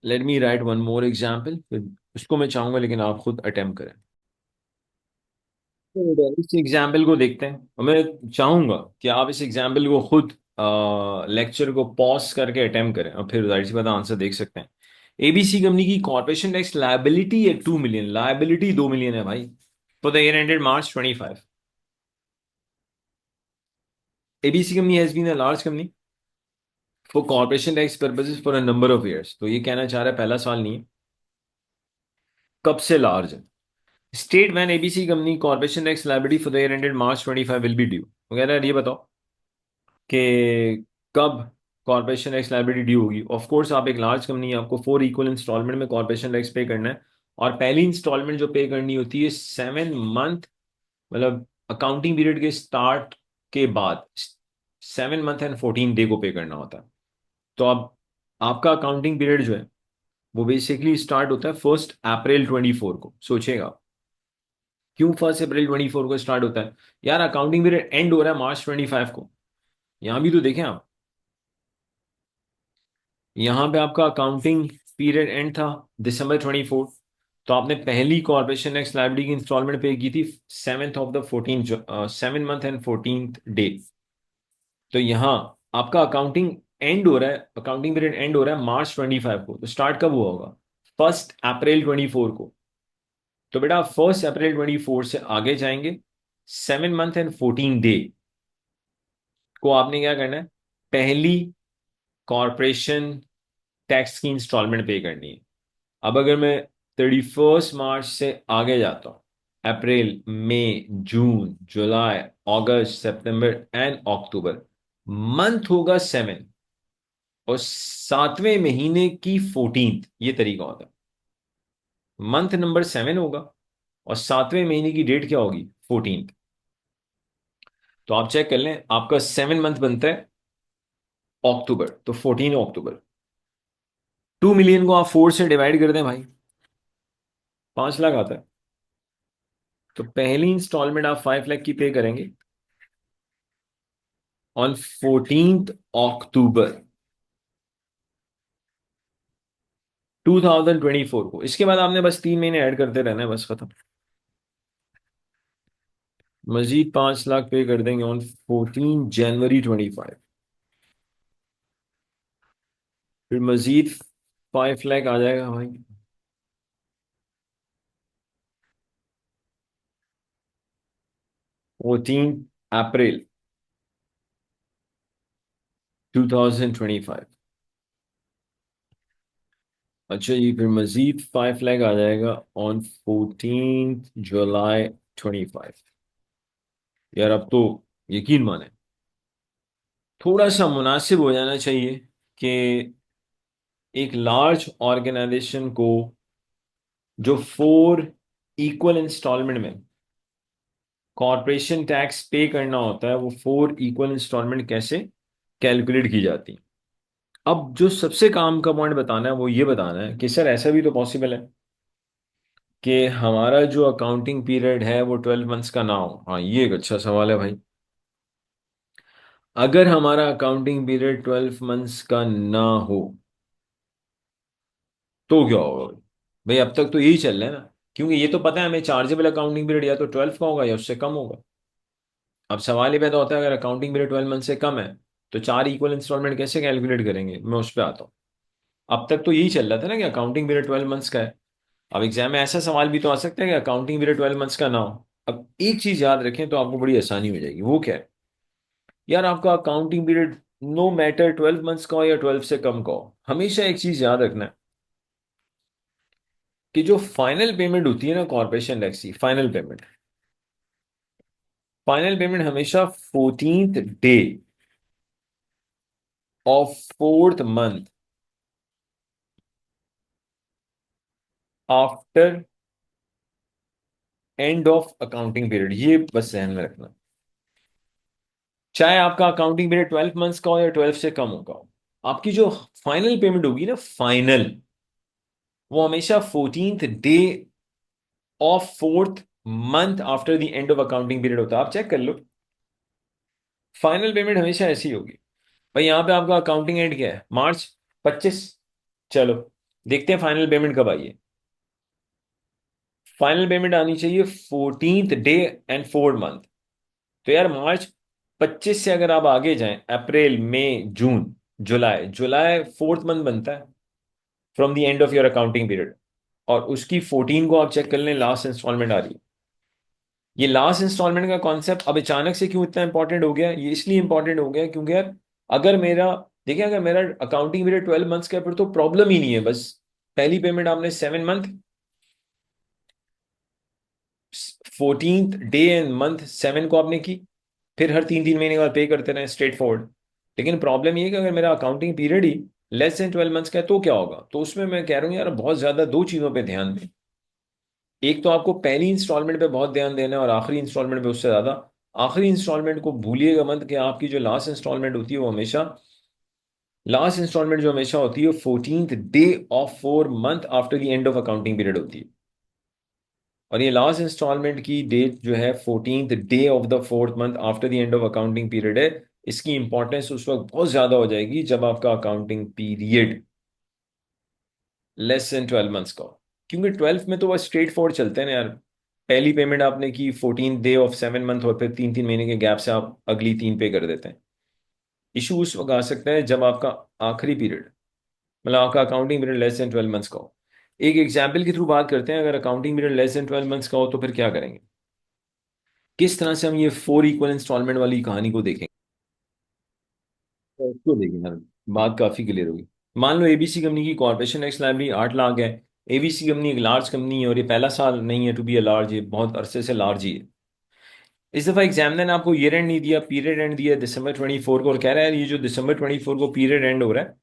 Late me write one more example, उसको मैं चाहूंगा लेकिन आप खुद अटेम्प्ट करें। तो इस एग्जाम्पल को देखते हैं और मैं चाहूंगा कि आप इस एग्जाम्पल को खुद लेक्चर को पॉज करके अटेम्प्ट करें और फिर जाहिर सी बात आंसर देख सकते हैं। ABC कंपनी की कॉर्पोरेशन टैक्स लायबिलिटी है 2 मिलियन, लायबिलिटी 2 मिलियन है भाई, for the year ended March 25। ABC company has been a large company for corporation tax purposes for a number of years. तो ये कहना चाह रहा है पहला साल नहीं है। कब से लार्ज है, state when ABC company corporation tax liability for the year ended March 25 will be due वगैरह। ये बताओ कि कब कॉर्पोरेशन टैक्स लायबिलिटी ड्यू होगी। ऑफ कोर्स आप एक लार्ज कंपनी है, आपको 4 इक्वल इंस्टॉलमेंट में कॉर्पोरेशन टैक्स पे करना है। और पहली इंस्टॉलमेंट जो पे करनी होती है 7 मंथ, मतलब अकाउंटिंग पीरियड के स्टार्ट के बाद 7 मंथ एंड 14 डे को पे करना होता है। तो अब आपका अकाउंटिंग पीरियड जो है वो बेसिकली स्टार्ट होता है 1 अप्रैल 24 को, सोचिएगा। क्यों 1 अप्रैल 24 को स्टार्ट होता है? यार अकाउंटिंग पीरियड एंड हो रहा है March 25 को। यहां भी तो देखें आप, यहां पे आपका अकाउंटिंग पीरियड एंड था December 24। तो आपने पहली कॉर्पोरेशन टैक्स लायबिलिटी की इंस्टॉलमेंट पे की थी 7th of the 14th, 7th and 14th day. तो यहाँ आपका अकाउंटिंग एंड हो रहा है, अकाउंटिंग पीरियड एंड हो रहा है March 25 को। तो स्टार्ट कब हुआ होगा? 1 अप्रैल 24 को। तो बेटा 1 अप्रैल 24 से आगे जाएंगे, 7th and 14th डे को आपने क्या करना है? पहली कॉरपोरेशन टैक्स की इंस्टॉलमेंट पे करनी है। अब अगर मैं 31 मार्च से आगे जाता हूँ, अप्रैल, मई, जून, जुलाई, अगस्त, सितंबर एंड अक्टूबर, मंथ होगा 7 और 7वें महीने की 14th, ये तरीका होता है। मंथ नंबर 7 होगा और 7वें महीने की डेट क्या होगी? 14th। तो आप चेक कर लें, आपका 7 मंथ बनता है अक्टूबर, तो 14 अक्टूबर। 2 मिलियन को आप 4 से डिवाइड कर दें भाई, 5 लाख आता है। तो पहली इंस्टॉलमेंट आप 5 लाख की पे करेंगे ऑन 14 अक्टूबर 2024 को। इसके बाद आपने बस 3 महीने ऐड करते रहना है, बस खत्म। मजीद 5 लाख पे कर देंगे ऑन 14 जनवरी 25। फिर मजीद 5 लाख आ जाएगा भाई 14 अप्रैल 2025। अच्छा जी, फिर मजीद 5 लाख आ जाएगा ऑन 14 जुलाई 25। यार अब तो यकीन माने थोड़ा सा मुनासिब हो जाना चाहिए कि एक लार्ज ऑर्गेनाइजेशन को जो 4 इक्वल इंस्टॉलमेंट में कॉरपोरेशन टैक्स पे करना होता है, वो 4 इक्वल इंस्टॉलमेंट कैसे कैलकुलेट की जाती है। अब जो सबसे काम का पॉइंट बताना है वो ये बताना है कि सर ऐसा भी तो पॉसिबल है कि हमारा जो अकाउंटिंग पीरियड है वो 12 मंथ्स का ना हो। हाँ, ये एक अच्छा सवाल है भाई। अगर हमारा अकाउंटिंग पीरियड 12 मंथ्स का ना हो तो क्या होगा भाई? अब तक तो यही चल रहा है ना, क्योंकि ये तो पता है हमें चार्जेबल अकाउंटिंग पीरियड या तो 12 का होगा या उससे कम होगा। अब सवाल ये पैदा होता है, अगर अकाउंटिंग पीरियड 12 मंथ से कम है तो 4 इक्वल इंस्टॉलमेंट कैसे कैलकुलेट करेंगे? मैं उस पर आता हूँ। अब तक तो यही चल रहा था ना कि अकाउंटिंग पीरियड 12 मंथ्स का है। अब एग्जाम में ऐसा सवाल भी तो आ सकता है कि अकाउंटिंग पीरियड 12 मंथ्स का ना हो। अब एक चीज याद रखें तो आपको बड़ी आसानी हो जाएगी, वो क्या है? यार आपका accounting period no matter 12 months का हो या 12 से कम का हो, हमेशा एक चीज याद रखना है कि जो फाइनल पेमेंट होती है ना कॉर्पोरेशन टैक्स की, फाइनल पेमेंट हमेशा 14th day of 4th month after and of accounting period, ये बस ध्यान में रखना। चाहे आपका अकाउंटिंग पीरियड 12 मंथ्स का हो या 12 से कम होगा, आपकी जो फाइनल पेमेंट होगी ना, फाइनल, वो हमेशा 14th day of 4th month after the end of accounting period होता है। आप चेक कर लो, फाइनल पेमेंट हमेशा ऐसी होगी। भाई यहाँ पे आपका अकाउंटिंग एंड क्या है? March 25। चलो देखते हैं फाइनल पेमेंट कब आई है। फाइनल पेमेंट आनी चाहिए 14th day and 4th month. तो यार March 25 से अगर आप आगे जाएं, अप्रैल, मई, जून, जुलाई, जुलाई 4th मंथ बनता है from the end of your accounting period. और उसकी 14 को आप चेक कर लें, लास्ट इंस्टॉलमेंट आ रही है। ये लास्ट इंस्टॉलमेंट का कॉन्सेप्ट अब अचानक से क्यों इतना इंपॉर्टेंट हो गया? ये इसलिए इंपॉर्टेंट हो गया क्योंकि यार अगर मेरा, देखिए अगर मेरा अकाउंटिंग पीरियड 12 मंथ्स का है फिर तो प्रॉब्लम ही नहीं है। बस पहली पेमेंट आपने 7 month, 14th day and month 7 को आपने की, फिर हर 3 3 महीने बाद पे करते रहे, स्ट्रेट फॉरवर्ड। लेकिन प्रॉब्लम ये है कि अगर मेरा अकाउंटिंग पीरियड ही लेस देन 12 मंथ्स का है तो क्या होगा? तो उसमें मैं कह रहा हूँ यार बहुत ज्यादा दो चीजों पे ध्यान दें। एक तो आपको पहली इंस्टॉलमेंट पे बहुत ध्यान देना है और आखिरी इंस्टॉलमेंट पे उससे ज्यादा। आखिरी इंस्टॉलमेंट को भूलिएगा मत कि आपकी जो लास्ट इंस्टॉलमेंट होती है वो हमेशा, लास्ट इंस्टॉलमेंट जो हमेशा होती है 14th day of 4th month after the end of accounting period होती है। और ये लास्ट इंस्टॉलमेंट की डेट जो है 14th day of the fourth month after the end of accounting period है। इसकी इंपॉर्टेंस उस वक्त बहुत ज्यादा हो जाएगी जब आपका accounting period less than 12 months का हो, क्योंकि 12th में तो बस स्ट्रेट फॉरवर्ड चलते हैं ना यार। पहली पेमेंट आपने की 14th डे ऑफ 7 मंथ और फिर 3 3 महीने के गैप से आप अगली 3 पे कर देते हैं। इशू उस वक्त आ सकता है जब आपका आखिरी पीरियड, मतलब आपका accounting period less than 12 months का हो। एक एग्जाम्पल के थ्रू बात करते हैं, अगर accounting period less than 12 months का हो तो फिर क्या करेंगे, किस तरह से हम ये 4 इक्वल इंस्टॉलमेंट वाली कहानी को देखेंगे। तो उसको देखेंगे यार, बात काफी क्लियर होगी। मान लो एबीसी कंपनी की कॉर्पोरेशन टैक्स लाइबिलिटी 8 लाख है। एबीसी कंपनी एक लार्ज कंपनी है और ये पहला साल नहीं है टू बी अ लार्ज, ये बहुत अरसे से लार्ज ही है। इस दफा एग्जामिनर ने आपको ईयर एंड नहीं दिया, पीरियड एंड दिया December 24 को, और कह रहा है ये जो December 24 को पीरियड एंड हो रहा है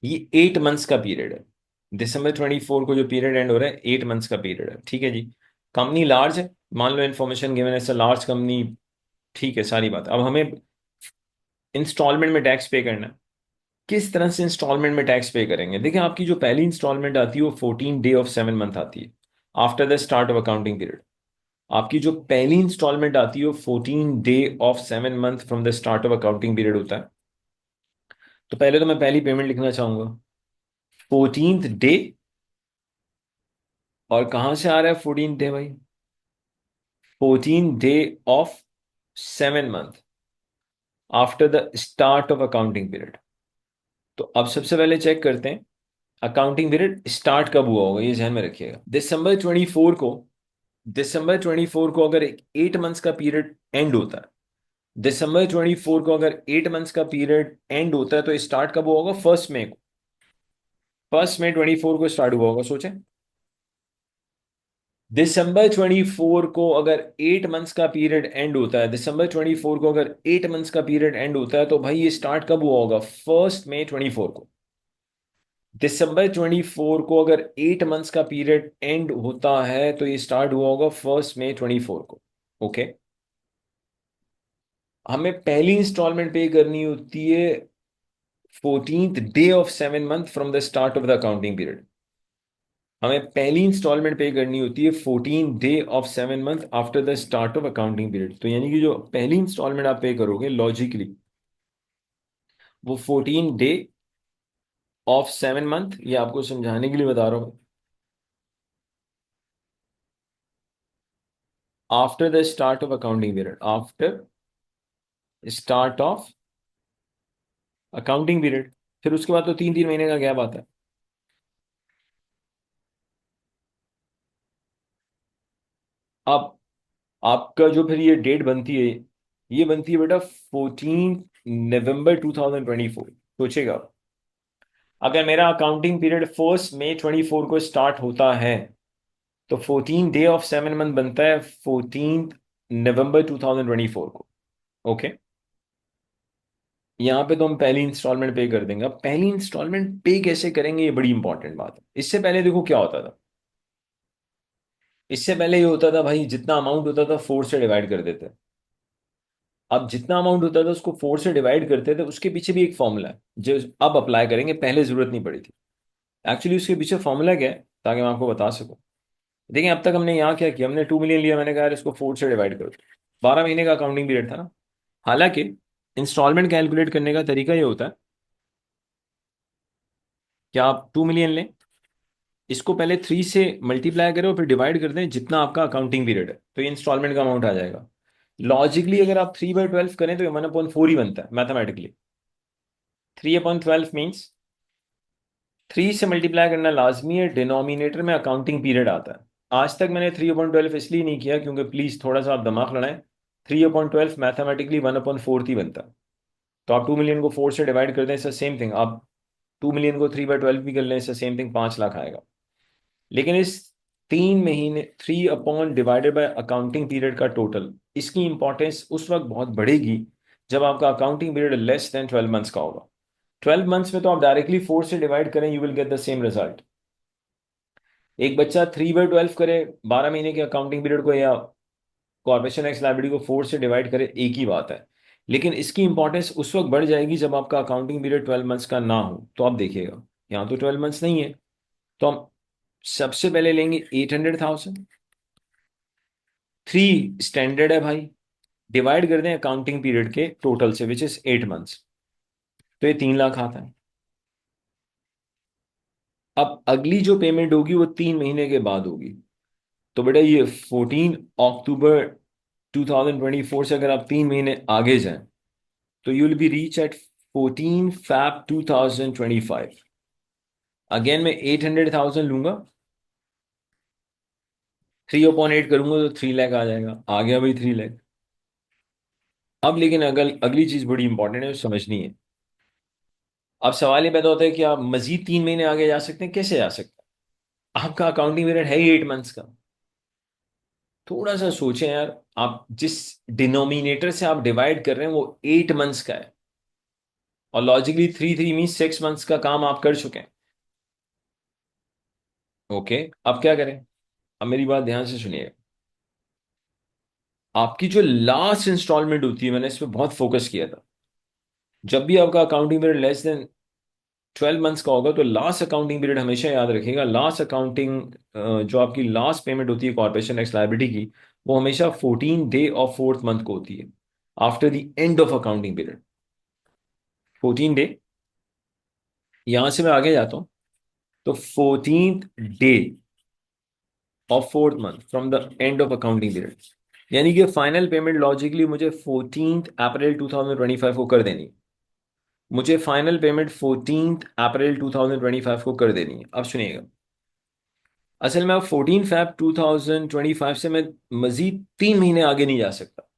ये 8 मंथ्स का पीरियड है। December 24 को जो पीरियड एंड हो रहा है 8 मंथ्स का पीरियड है, ठीक है जी। कंपनी लार्ज है, मान लो इन्फॉर्मेशन गिवन है लार्ज कंपनी, ठीक है सारी बात। अब हमें इंस्टॉलमेंट में टैक्स पे करना है। किस तरह से इंस्टॉलमेंट में टैक्स पे करेंगे, देखिए आपकी जो पहली इंस्टॉलमेंट आती है वो 14 डे ऑफ 7 मंथ आती है after the start of accounting period. आपकी जो पहली इंस्टॉलमेंट आती है वो 14 day of 7 month from the start of accounting period होता है। तो पहले तो मैं पहली पेमेंट लिखना चाहूंगा 14th डे, और कहां से आ रहा है 14th डे भाई, 14 day of 7 month after the start of accounting period. तो अब सबसे पहले चेक करते हैं अकाउंटिंग पीरियड स्टार्ट कब हुआ होगा, ये ध्यान में रखिएगा। दिसंबर 24 को अगर 8 मंथ्स का पीरियड एंड होता है, December 24 को अगर 8 मंथ्स का पीरियड एंड होता है तो स्टार्ट कब हुआ होगा, 1 मई को। 1 मई 24 को स्टार्ट हुआ होगा, सोचें। December 24 को अगर 8 मंथ्स का पीरियड एंड होता है, December 24 को अगर 8 मंथ्स का पीरियड एंड होता है तो भाई ये स्टार्ट कब हुआ होगा, 1 मई 24 को। December 24 को अगर 8 मंथ्स का पीरियड एंड होता है तो ये स्टार्ट हुआ होगा 1 मई 24 को। ओके, हमें पहली इंस्टॉलमेंट पे करनी होती है 14th day of 7 month from the start of the accounting period. हमें पहली इंस्टॉलमेंट पे करनी होती है 14 day of 7 month after the start of accounting period. तो यानी कि जो पहली इंस्टॉलमेंट आप पे करोगे लॉजिकली वो 14 डे ऑफ 7 मंथ, ये आपको समझाने के लिए बता रहा हूँ, after the start of accounting period, after start of accounting period. फिर उसके बाद तो 3 3 महीने का गैप आता है। अब आपका जो फिर ये डेट बनती है, ये बनती है बेटा 14 नवंबर 2024। सोचेगा, अगर मेरा अकाउंटिंग पीरियड 1 मई 24 को स्टार्ट होता है तो 14 डे ऑफ 7 मंथ बनता है 14 नवंबर 2024 को। ओके, यहाँ पे तो हम पहली इंस्टॉलमेंट पे कर देंगे। अब पहली इंस्टॉलमेंट पे कैसे करेंगे ये बड़ी इंपॉर्टेंट बात है। इससे पहले देखो क्या होता था, इससे पहले ये होता था भाई जितना अमाउंट होता था 4 से डिवाइड कर देते। अब जितना अमाउंट होता था उसको 4 से डिवाइड करते थे, उसके पीछे भी एक फॉर्मूला है जो अब अप्लाई करेंगे, पहले जरूरत नहीं पड़ी थी। एक्चुअली उसके पीछे फॉर्मूला क्या है ताकि मैं आपको बता सकूं। देखिए अब तक हमने यहाँ क्या किया, हमने 2 मिलियन लिया, मैंने कहा यार इसको 4 से डिवाइड करो। 12 महीने का अकाउंटिंग पीरियड था ना। हालांकि इंस्टॉलमेंट कैलकुलेट करने का तरीका ये होता है कि आप 2 मिलियन लें, इसको पहले 3 से मल्टीप्लाई करें और फिर डिवाइड कर दें जितना आपका अकाउंटिंग पीरियड है, तो ये इंस्टॉलमेंट का अमाउंट आ जाएगा। लॉजिकली अगर आप 3/12 करें तो ये 1/4 ही बनता है मैथमेटिकली। 3/12 मीन्स 3 से मल्टीप्लाई करना लाजमी है, डिनोमिनेटर में अकाउंटिंग पीरियड आता है। आज तक मैंने 3/12 इसलिए नहीं किया क्योंकि प्लीज थोड़ा सा आप दिमाग लड़ाएं। 3/12 मैथमेटिकली 1/4 ही बनता है। तो आप 2 मिलियन को 4 से डिवाइड कर दें, इससे सेम थिंग। आप 2 मिलियन को 3/12 भी कर लें, इससे सेम थिंग 5 लाख आएगा। लेकिन इस 3 महीने 3 डिवाइडेड बाय अकाउंटिंग पीरियड का टोटल, इसकी इंपॉर्टेंस उस वक्त बहुत बढ़ेगी जब आपका accounting period less than 12 months का होगा। 12 मंथ्स में तो आप डायरेक्टली 4 से डिवाइड करें, you will get the same result. एक बच्चा 3/12 करे 12 महीने के अकाउंटिंग पीरियड को, या कॉर्पोरेशन एक्स लायबिलिटी को 4 से डिवाइड करे, एक ही बात है। लेकिन इसकी इंपॉर्टेंस उस वक्त बढ़ जाएगी जब आपका अकाउंटिंग पीरियड 12 मंथ्स का ना हो। तो आप देखिएगा यहाँ तो 12 मंथ्स नहीं है, तो हम सबसे पहले लेंगे 800,000 थ्री स्टैंडर्ड है भाई, डिवाइड कर दें अकाउंटिंग पीरियड के टोटल से, विच इज 8 मंथ्स, तो ये 3 लाख आता है। अब अगली जो पेमेंट होगी वो 3 महीने के बाद होगी। तो बेटा ये 14 अक्टूबर 2024 से अगर आप 3 महीने आगे जाएं तो you will be reach at 14 Feb 2025। Again मैं 800,000 लूंगा, 3/8 करूंगा तो 3 लाख आ जाएगा, आ गया भाई 3 लाख। अब लेकिन अगल अगली चीज बड़ी इंपॉर्टेंट है, वो समझनी है। अब सवाल ये पैदा होता है कि आप मजीद 3 महीने आगे जा सकते हैं, कैसे जा सकते हैं? आपका अकाउंटिंग पीरियड है ही 8 मंथ्स का। थोड़ा सा सोचें यार, आप जिस डिनोमिनेटर से आप डिवाइड कर रहे हैं वो 8 मंथ्स का है, और logically three three mean 6 months का काम आप कर चुके हैं। ओके, अब क्या करें? अब मेरी बात ध्यान से सुनिएगा। आपकी जो लास्ट इंस्टॉलमेंट होती है, मैंने इस पर बहुत फोकस किया था, जब भी आपका accounting period less than 12 months का होगा तो लास्ट अकाउंटिंग पीरियड हमेशा याद रखिएगा, लास्ट अकाउंटिंग जो आपकी लास्ट पेमेंट होती है कॉर्पोरेशन टैक्स लायबिलिटी की, वो हमेशा 14 डे ऑफ फोर्थ मंथ को होती है, after the end of accounting period. 14 day, यहां से मैं आगे जाता हूं, तो 14th day of fourth month from the end of accounting period, यानी कि फाइनल पेमेंट लॉजिकली मुझे 14 अप्रैल 2025 को कर देनी है। मुझे फाइनल पेमेंट 14 अप्रैल 2025 को कर देनी है। अब सुनिएगा, असल में अब 14 फैब 2025 से मैं मजीद 3 महीने आगे नहीं जा सकता,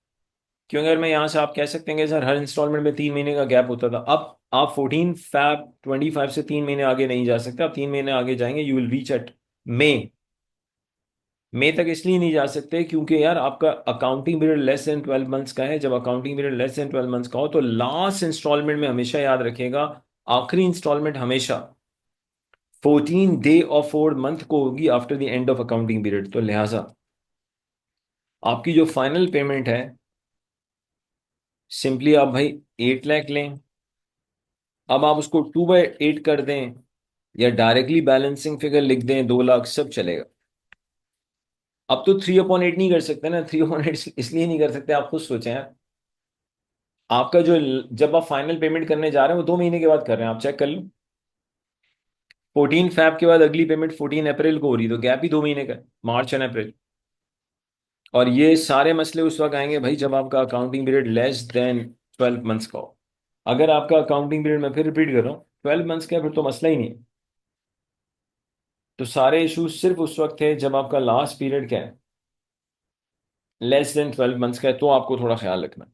क्योंकि अगर मैं यहां से, आप कह सकते हैं कि सर हर इंस्टॉलमेंट में 3 महीने का गैप होता था, अब आप 14 फैब 25 से 3 महीने आगे नहीं जा सकते। आप 3 महीने आगे जाएंगे, यू विल रीच एट मई। मई तक इसलिए नहीं जा सकते क्योंकि यार आपका accounting period less than 12 months का है। जब accounting period less than 12 months का हो तो लास्ट इंस्टॉलमेंट में हमेशा याद रखिएगा, आखिरी इंस्टॉलमेंट हमेशा 14 डे ऑफ फोर्थ मंथ को होगी after the end of accounting period. तो लिहाजा आपकी जो फाइनल पेमेंट है, सिंपली आप भाई 8 लाख लें। अब आप उसको 2/8 कर दें या डायरेक्टली बैलेंसिंग फिगर लिख दें, 2 लाख, सब चलेगा। अब तो 3/8 नहीं कर सकते ना, 3/8 इसलिए नहीं कर सकते, आप खुद सोचें यार। आपका जो, जब आप फाइनल पेमेंट करने जा रहे हैं वो 2 महीने के बाद कर रहे हैं, आप चेक कर लो। 14 फैब के बाद अगली पेमेंट 14 अप्रैल को हो रही, तो गैप ही 2 महीने का है, मार्च एंड अप्रैल। और ये सारे मसले उस वक्त आएंगे भाई जब आपका accounting period less than 12 months का हो। अगर आपका अकाउंटिंग पीरियड, मैं फिर रिपीट कर रहा हूँ, 12 मंथ्स का है, फिर तो मसला ही नहीं है। तो सारे इश्यूज सिर्फ उस वक्त है जब आपका लास्ट पीरियड क्या है, लेस देन 12 मंथ्स का है, तो आपको थोड़ा ख्याल रखना है।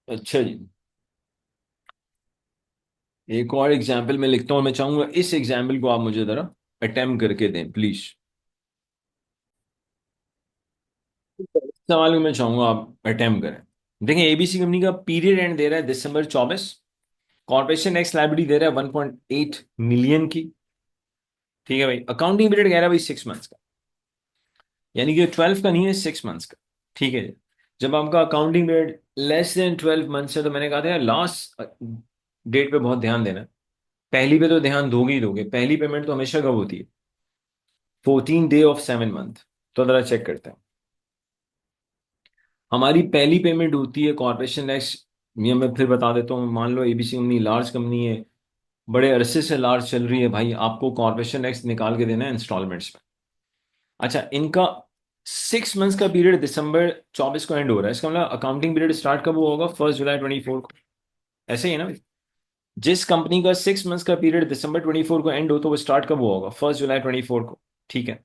अच्छा जी, एक और एग्जाम्पल मैं लिखता हूँ, मैं चाहूंगा इस एग्जाम्पल को आप मुझे जरा अटेम्प्ट करके दें प्लीज। सवाल को मैं चाहूंगा आप अटेम्प्ट करें। देखिए, एबीसी कंपनी का पीरियड एंड दे रहा है December 24, कॉर्पोरेशन टैक्स लायबिलिटी दे रहा है 1.8 मिलियन की। ठीक है भाई, अकाउंटिंग पीरियड कह रहा है भाई 6 मंथ्स का, यानी कि 12 का नहीं है, 6 मंथ्स का। ठीक है जी। जब आपका accounting period less than 12 months है, तो मैंने कहा था लास्ट डेट पे बहुत ध्यान देना है। पहली पे तो ध्यान दोगे ही दोगे, पहली पेमेंट तो हमेशा कब होती है? 14 डे ऑफ 7 मंथ। तो जरा चेक करते हैं, हमारी पहली पेमेंट होती है कॉर्पोरेशन टैक्स। ये मैं फिर बता देता हूँ, मान लो एबीसी कंपनी लार्ज कंपनी है, बड़े अरसे से लार्ज चल रही है भाई, आपको कॉर्पोरेशन टैक्स निकाल के देना है इंस्टॉलमेंट्स में। अच्छा, इनका 6 मंथ्स का पीरियड December 24 को एंड हो रहा है, इसका मतलब अकाउंटिंग पीरियड स्टार्ट कब हुआ होगा? 1 जुलाई 2024 को। ऐसे ही है ना भाई? जिस कंपनी का 6 मंथ्स का पीरियड December 24 को एंड हो, तो वो स्टार्ट कब हुआ होगा? 1 जुलाई 2024 को। ठीक है,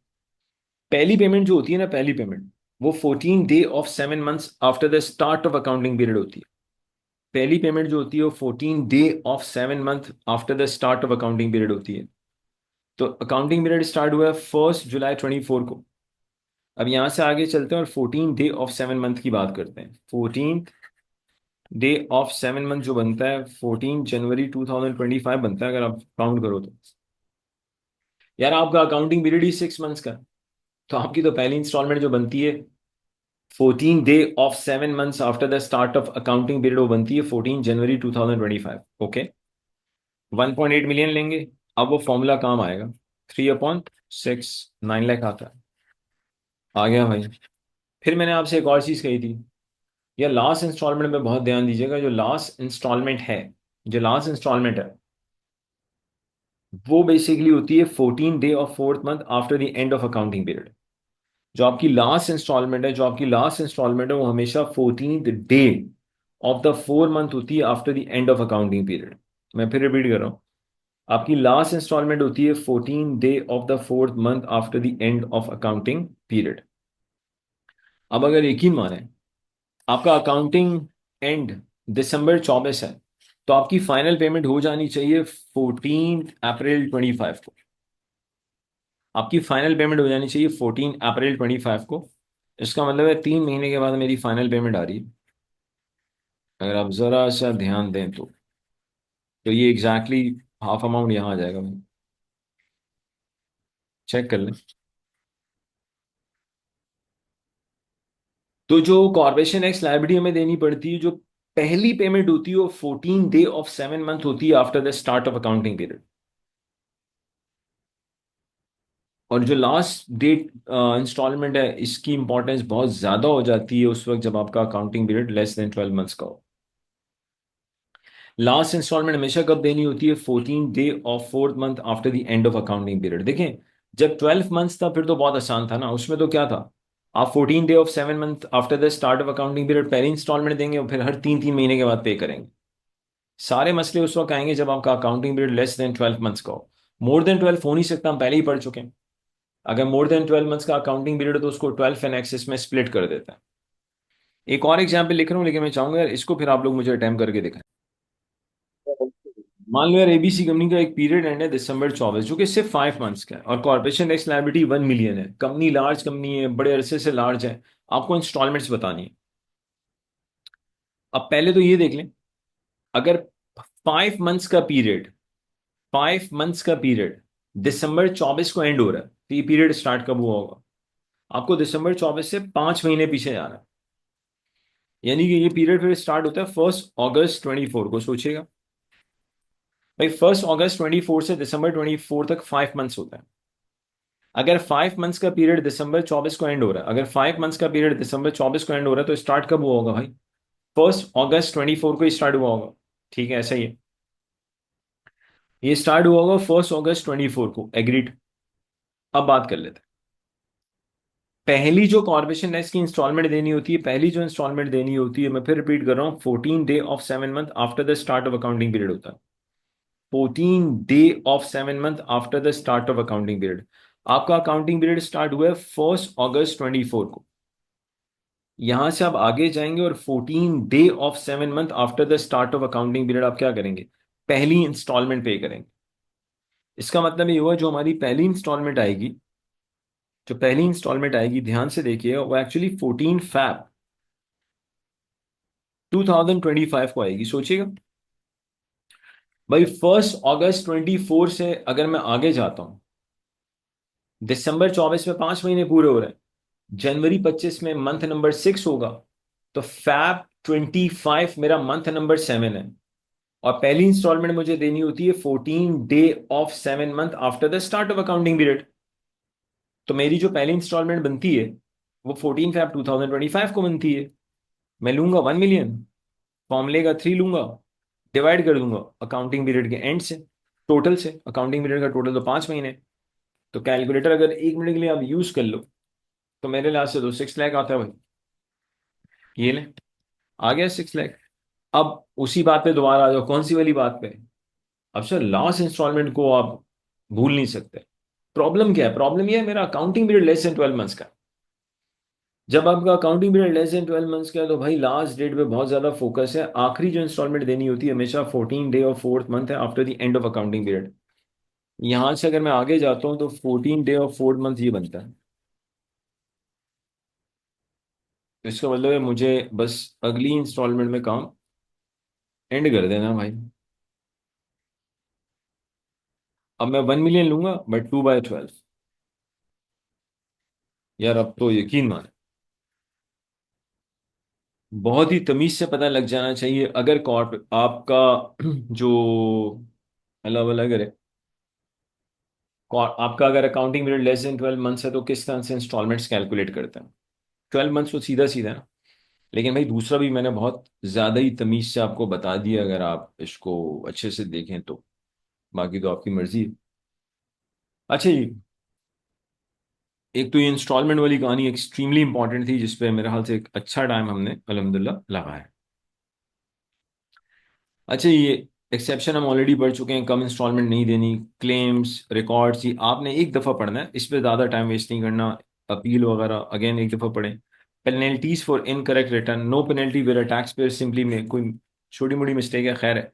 पहली पेमेंट जो होती है ना, पहली पेमेंट, वो 14 day of 7 months after the start of accounting period होती है। पहली पेमेंट जो होती है वो 14 day of 7 month after the start of accounting period होती है। तो अकाउंटिंग पीरियड स्टार्ट हुआ है 1 जुलाई 2024 को। अब यहां से आगे चलते हैं और 14 डे ऑफ 7 मंथ की बात करते हैं। 14 डे ऑफ 7 मंथ जो बनता है 14 जनवरी 2025 बनता है, अगर आप काउंट करो तो। यार आपका अकाउंटिंग पीरियड ही 6 मंथ्स का है, तो आपकी तो पहली इंस्टॉलमेंट जो बनती है 14 day of 7 months after the start of accounting period, वो बनती है 14 जनवरी 2025। ओके, 1.8 मिलियन लेंगे। अब वो फॉर्मूला काम आएगा, 3/6, 9 लाख आता है। आ गया भाई। फिर मैंने आपसे एक और चीज़ कही थी, या लास्ट इंस्टॉलमेंट में बहुत ध्यान दीजिएगा। जो लास्ट इंस्टॉलमेंट है, जो लास्ट इंस्टॉलमेंट है, वो बेसिकली होती है 14 day of fourth month after the end of accounting period. जो आपकी लास्ट इंस्टॉलमेंट है, जो आपकी लास्ट इंस्टॉलमेंट है, वो हमेशा 14th day of the 4 month होती है after the end of accounting period. मैं फिर रिपीट कर रहा हूँ, आपकी लास्ट इंस्टॉलमेंट होती है 14 day of the 4th month after the end of accounting period. अब अगर यकीन माने आपका अकाउंटिंग एंड दिसंबर 24 है, तो आपकी फाइनल पेमेंट हो जानी चाहिए 14 अप्रैल 25 को। आपकी फाइनल पेमेंट हो जानी चाहिए 14 अप्रैल 25 को। इसका मतलब है 3 महीने के बाद मेरी फाइनल पेमेंट आ रही है। अगर आप जरा सा ध्यान दें तो ये एग्जैक्टली हाफ अमाउंट यहाँ आ जाएगा भाई। चेक कर लें। तो जो कॉर्पोरेशन एक्स लायबिलिटी हमें देनी पड़ती है, जो पहली पेमेंट होती है, वो 14 डे ऑफ 7 मंथ होती है after the start of accounting period. और जो लास्ट डेट इंस्टॉलमेंट है, इसकी इंपॉर्टेंस बहुत ज्यादा हो जाती है उस वक्त जब आपका accounting period less than 12 months का हो। लास्ट इंस्टॉलमेंट हमेशा कब देनी होती है? 14 day of 4th month after the end of accounting period. देखें, जब 12 मंथ्स था फिर तो बहुत आसान था ना, उसमें तो क्या था, आप 14 day of 7 month after the start of accounting period पहली इंस्टॉलमेंट देंगे और फिर हर 3 3 महीने के बाद पे करेंगे। सारे मसले उस वक्त आएंगे जब आपका accounting period less than 12 months का हो। मोर देन 12 हो नहीं सकता, हम पहले ही पढ़ चुके हैं। अगर मोर देन 12 मंथ्स का अकाउंटिंग पीरियड है तो उसको 12 एन एक्सिस में स्प्लिट कर देता है। एक और एग्जाम्पल लिख रहा हूँ, लेकिन मैं चाहूंगा यार इसको फिर आप लोग मुझे अटेम्प्ट करके दिखाएं। मान लो यार एबीसी कंपनी का एक पीरियड एंड है दिसंबर 24, जो कि सिर्फ 5 मंथ्स का है, और कॉर्पोरेशन टैक्स लायबिलिटी 1 मिलियन है। कंपनी लार्ज कंपनी है, बड़े अरसे से लार्ज है। आपको इंस्टॉलमेंट्स बतानी है। अब पहले तो ये देख लें, अगर 5 मंथ्स का पीरियड, 5 मंथ्स का पीरियड दिसंबर 24 को एंड हो रहा है, तो ये पीरियड स्टार्ट कब हुआ होगा? आपको दिसंबर 24 से 5 महीने पीछे जाना है। यानी कि ये पीरियड फिर स्टार्ट होता है 1 अगस्त 24 को। सोचिएगा भाई, 1 अगस्त 24 से दिसंबर 24 तक 5 मंथ्स होता है। अगर 5 मंथ्स का पीरियड दिसंबर 24 को एंड हो रहा है, अगर 5 मंथ्स का पीरियड दिसंबर 24 को एंड हो रहा है, तो स्टार्ट कब हुआ होगा भाई? 1 अगस्त 24 को ही स्टार्ट हुआ होगा। ठीक है, ऐसा ही है। ये स्टार्ट हुआ होगा 1 अगस्त 24 को। एग्रीड। अब बात कर लेते हैं। पहली जो कॉर्पोरेशन टैक्स की इंस्टॉलमेंट देनी होती है, पहली जो इंस्टॉलमेंट देनी होती है, मैं फिर रिपीट कर रहा हूँ, 14 day of 7 month after the start of accounting period होता है। 14 day of 7 month after the start of accounting period. आपका अकाउंटिंग पीरियड स्टार्ट हुआ है 1 अगस्त 24 को। यहां से आप आगे जाएंगे और 14 day of 7 month after the start of accounting period आप क्या करेंगे? पहली इंस्टॉलमेंट पे करेंगे। इसका मतलब ये हुआ, जो हमारी पहली इंस्टॉलमेंट आएगी, जो पहली इंस्टॉलमेंट आएगी, ध्यान से देखिए, वो एक्चुअली 14 फैब 2025 को आएगी। सोचिएगा भाई, 1 अगस्त 24 से अगर मैं आगे जाता हूं, दिसंबर 24 में 5 महीने पूरे हो रहे हैं, जनवरी 25 में मंथ नंबर 6 होगा, तो फैब 25 मेरा मंथ नंबर 7 है। और पहली इंस्टॉलमेंट मुझे देनी होती है 14 day of 7 month after the start of accounting period. तो मेरी जो पहली इंस्टॉलमेंट बनती है, वो 14 फैब 2025 को बनती है। मैं लूंगा 1 मिलियन, फॉर्मूले का 3 लूंगा, डिवाइड कर दूंगा अकाउंटिंग पीरियड के एंड से, टोटल से। अकाउंटिंग पीरियड का टोटल तो 5 महीने। तो कैलकुलेटर अगर 1 मिनट के लिए आप यूज कर लो, तो मेरे लिहाज से तो 6 लाख आता है भाई। ये ले, आ गया 6 लाख। अब उसी बात पे दोबारा आ जाओ, कौन सी वाली बात पे? अब सर, लास्ट इंस्टॉलमेंट को आप भूल नहीं सकते। प्रॉब्लम क्या है? प्रॉब्लम ये है, मेरा accounting period less than 12 months का। जब आपका accounting period less than 12 months का है, तो भाई लास्ट डेट पे बहुत ज्यादा फोकस है। आखिरी जो इंस्टॉलमेंट देनी होती है हमेशा 14 डे ऑफ 4th मंथ है after the end of accounting period. यहां से अगर मैं आगे जाता हूं तो 14 डे ऑफ 4th मंथ ये बनता है। तो इसका मतलब है मुझे बस अगली इंस्टॉलमेंट में काम एंड कर देना भाई। अब मैं 1 मिलियन लूंगा, बट 2/12। यार अब तो यकीन माने, बहुत ही तमीज से पता लग जाना चाहिए। अगर कॉर्प आपका जो अल्लाह वाला करे, आपका अगर accounting period less than 12 months है तो किस तरह से इंस्टॉलमेंट्स कैलकुलेट करते हैं? 12 मंथ्स तो सीधा सीधा है ना। लेकिन भाई दूसरा भी मैंने बहुत ज्यादा ही तमीज से आपको बता दिया, अगर आप इसको अच्छे से देखें तो। बाकी तो आपकी मर्जी है। अच्छा जी, एक तो ये इंस्टॉलमेंट वाली कहानी एक्सट्रीमली इंपॉर्टेंट थी, जिसपे मेरे ख्याल से एक अच्छा टाइम हमने अल्हम्दुलिल्लाह लगाया। अच्छा, ये एक्सेप्शन हम ऑलरेडी पढ़ चुके हैं, कम इंस्टॉलमेंट नहीं देनी, क्लेम्स रिकॉर्ड्स, ये आपने एक दफ़ा पढ़ना है, इस पर ज़्यादा टाइम वेस्ट नहीं करना। अपील वगैरह अगेन एक दफ़ा पढ़ें। Penalties for incorrect return, no penalty where a tax payer simply में कोई छोटी मोटी मिस्टेक है, खैर है।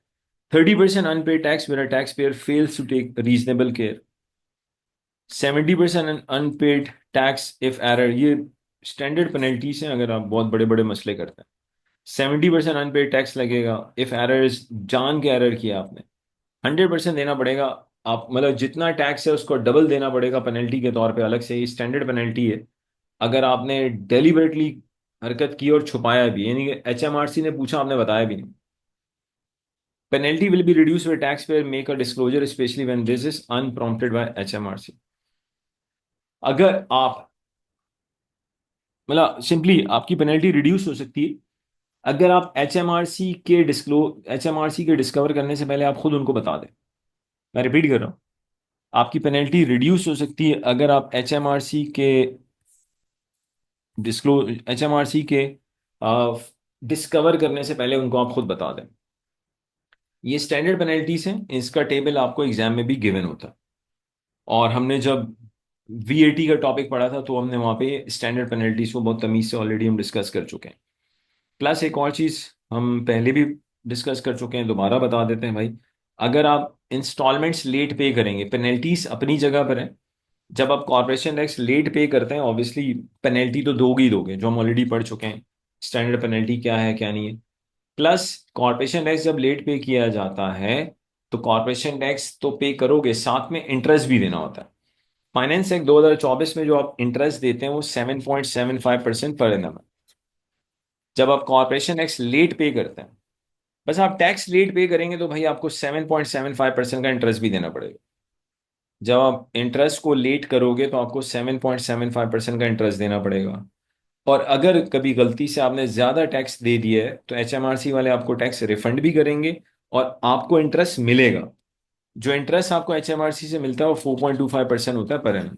30% unpaid tax where a tax payer fails to take reasonable care. 70% unpaid tax if error, ये स्टैंडर्ड पेनल्टीज हैं अगर आप बहुत बड़े बड़े मसले करते हैं। 70% अनपेड टैक्स लगेगा इफ एरर्स, जान के एरर किया आपने। 100% देना पड़ेगा। आप मतलब जितना टैक्स है उसको डबल देना पड़ेगा पेनल्टी के तौर पे अलग से, ये स्टैंडर्ड पेनल्टी है। अगर आपने डेलिबरेटली हरकत की और छुपाया भी, यानी कि एचएमआरसी ने पूछा आपने बताया भी नहीं, penalty will be reduce when taxpayer make a disclosure specially when this is unprompted by HMRC. अगर आप मतलब सिंपली आपकी पेनल्टी रिड्यूस हो सकती है अगर आप एचएमआरसी के डिस्कवर करने से पहले आप खुद उनको बता दें। मैं रिपीट कर रहा हूं, आपकी पेनल्टी रिड्यूस हो सकती है अगर आप एचएमआरसी के डिस्कवर करने से पहले उनको आप खुद बता दें। ये स्टैंडर्ड पेनल्टीज हैं, इसका टेबल आपको एग्जाम में भी गिवन होता है। और हमने जब वीएटी का टॉपिक पढ़ा था तो हमने वहां पे स्टैंडर्ड पेनल्टीज को बहुत तमीज से ऑलरेडी हम डिस्कस कर चुके हैं। प्लस एक और चीज हम पहले भी डिस्कस कर चुके हैं, दोबारा बता देते हैं भाई। अगर आप इंस्टॉलमेंट्स लेट पे करेंगे, पेनल्टीज अपनी जगह पर है। जब आप कॉर्पोरेशन टैक्स लेट पे करते हैं ऑब्वियसली पेनल्टी तो दोगे ही दोगे, जो हम ऑलरेडी पढ़ चुके हैं स्टैंडर्ड पेनल्टी क्या है क्या नहीं है। प्लस कॉर्पोरेशन टैक्स जब लेट पे किया जाता है तो कॉर्पोरेशन टैक्स तो पे करोगे, साथ में इंटरेस्ट भी देना होता है। फाइनेंस एक्ट 2024 में जो आप इंटरेस्ट देते हैं वो 7.75% पर एनम है। जब आप कॉर्पोरेशन टैक्स लेट पे करते हैं, बस आप टैक्स लेट पे करेंगे तो भाई आपको 7.75% का इंटरेस्ट भी देना पड़ेगा। जब आप इंटरेस्ट को लेट करोगे तो आपको 7.75% का इंटरेस्ट देना पड़ेगा। और अगर कभी गलती से आपने ज्यादा टैक्स दे दिया है तो एचएमआरसी वाले आपको टैक्स रिफंड भी करेंगे और आपको इंटरेस्ट मिलेगा। जो इंटरेस्ट आपको एचएमआरसी से मिलता है वो 4.25% होता है पर एनम।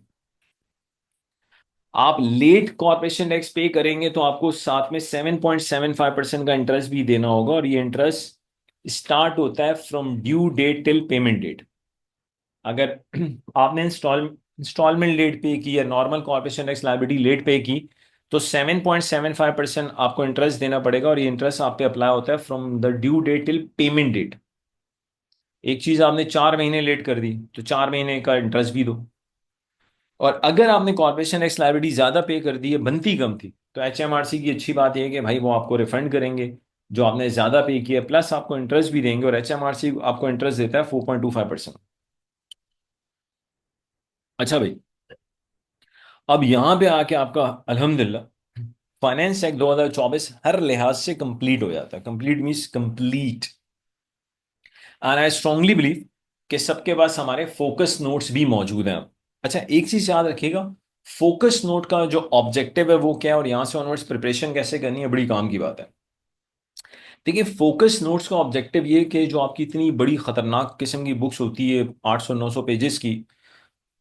आप लेट कॉर्पोरेशन टैक्स पे करेंगे तो आपको साथ में 7.75% का इंटरेस्ट भी देना होगा, और ये इंटरेस्ट स्टार्ट होता है from due date till payment date. अगर आपने इंस्टॉलमेंट लेट पे की या normal corporation tax liability late pay की तो 7.75% आपको इंटरेस्ट देना पड़ेगा, और ये इंटरेस्ट आप पे अप्लाई होता है from the due date till payment date. एक चीज आपने 4 महीने लेट कर दी तो 4 महीने का इंटरेस्ट भी दो। और अगर आपने कॉर्पोरेशन टैक्स लायबिलिटी ज्यादा पे कर दी है, बनती कम थी, तो एचएमआरसी की अच्छी बात यह है कि भाई वो आपको रिफंड करेंगे जो आपने ज्यादा पे किया, प्लस आपको इंटरेस्ट भी देंगे, और एचएमआरसी आपको इंटरेस्ट देता है 4.25%। अच्छा भाई, अब यहां पे आके आपका अल्हम्दुलिल्लाह फाइनेंस एक्ट 2024 हर लिहाज से कंप्लीट हो जाता है। Complete means complete. And I strongly believe कि सबके पास हमारे फोकस नोट्स भी मौजूद हैं अब। अच्छा, एक चीज याद रखिएगा, फोकस नोट का जो ऑब्जेक्टिव है वो क्या है और यहां से ऑनवर्ड्स प्रिपरेशन कैसे करनी है, बड़ी काम की बात है। देखिए, फोकस नोट्स का ऑब्जेक्टिव ये कि जो आपकी इतनी बड़ी खतरनाक किस्म की बुक्स होती है 800-900 पेजेस की,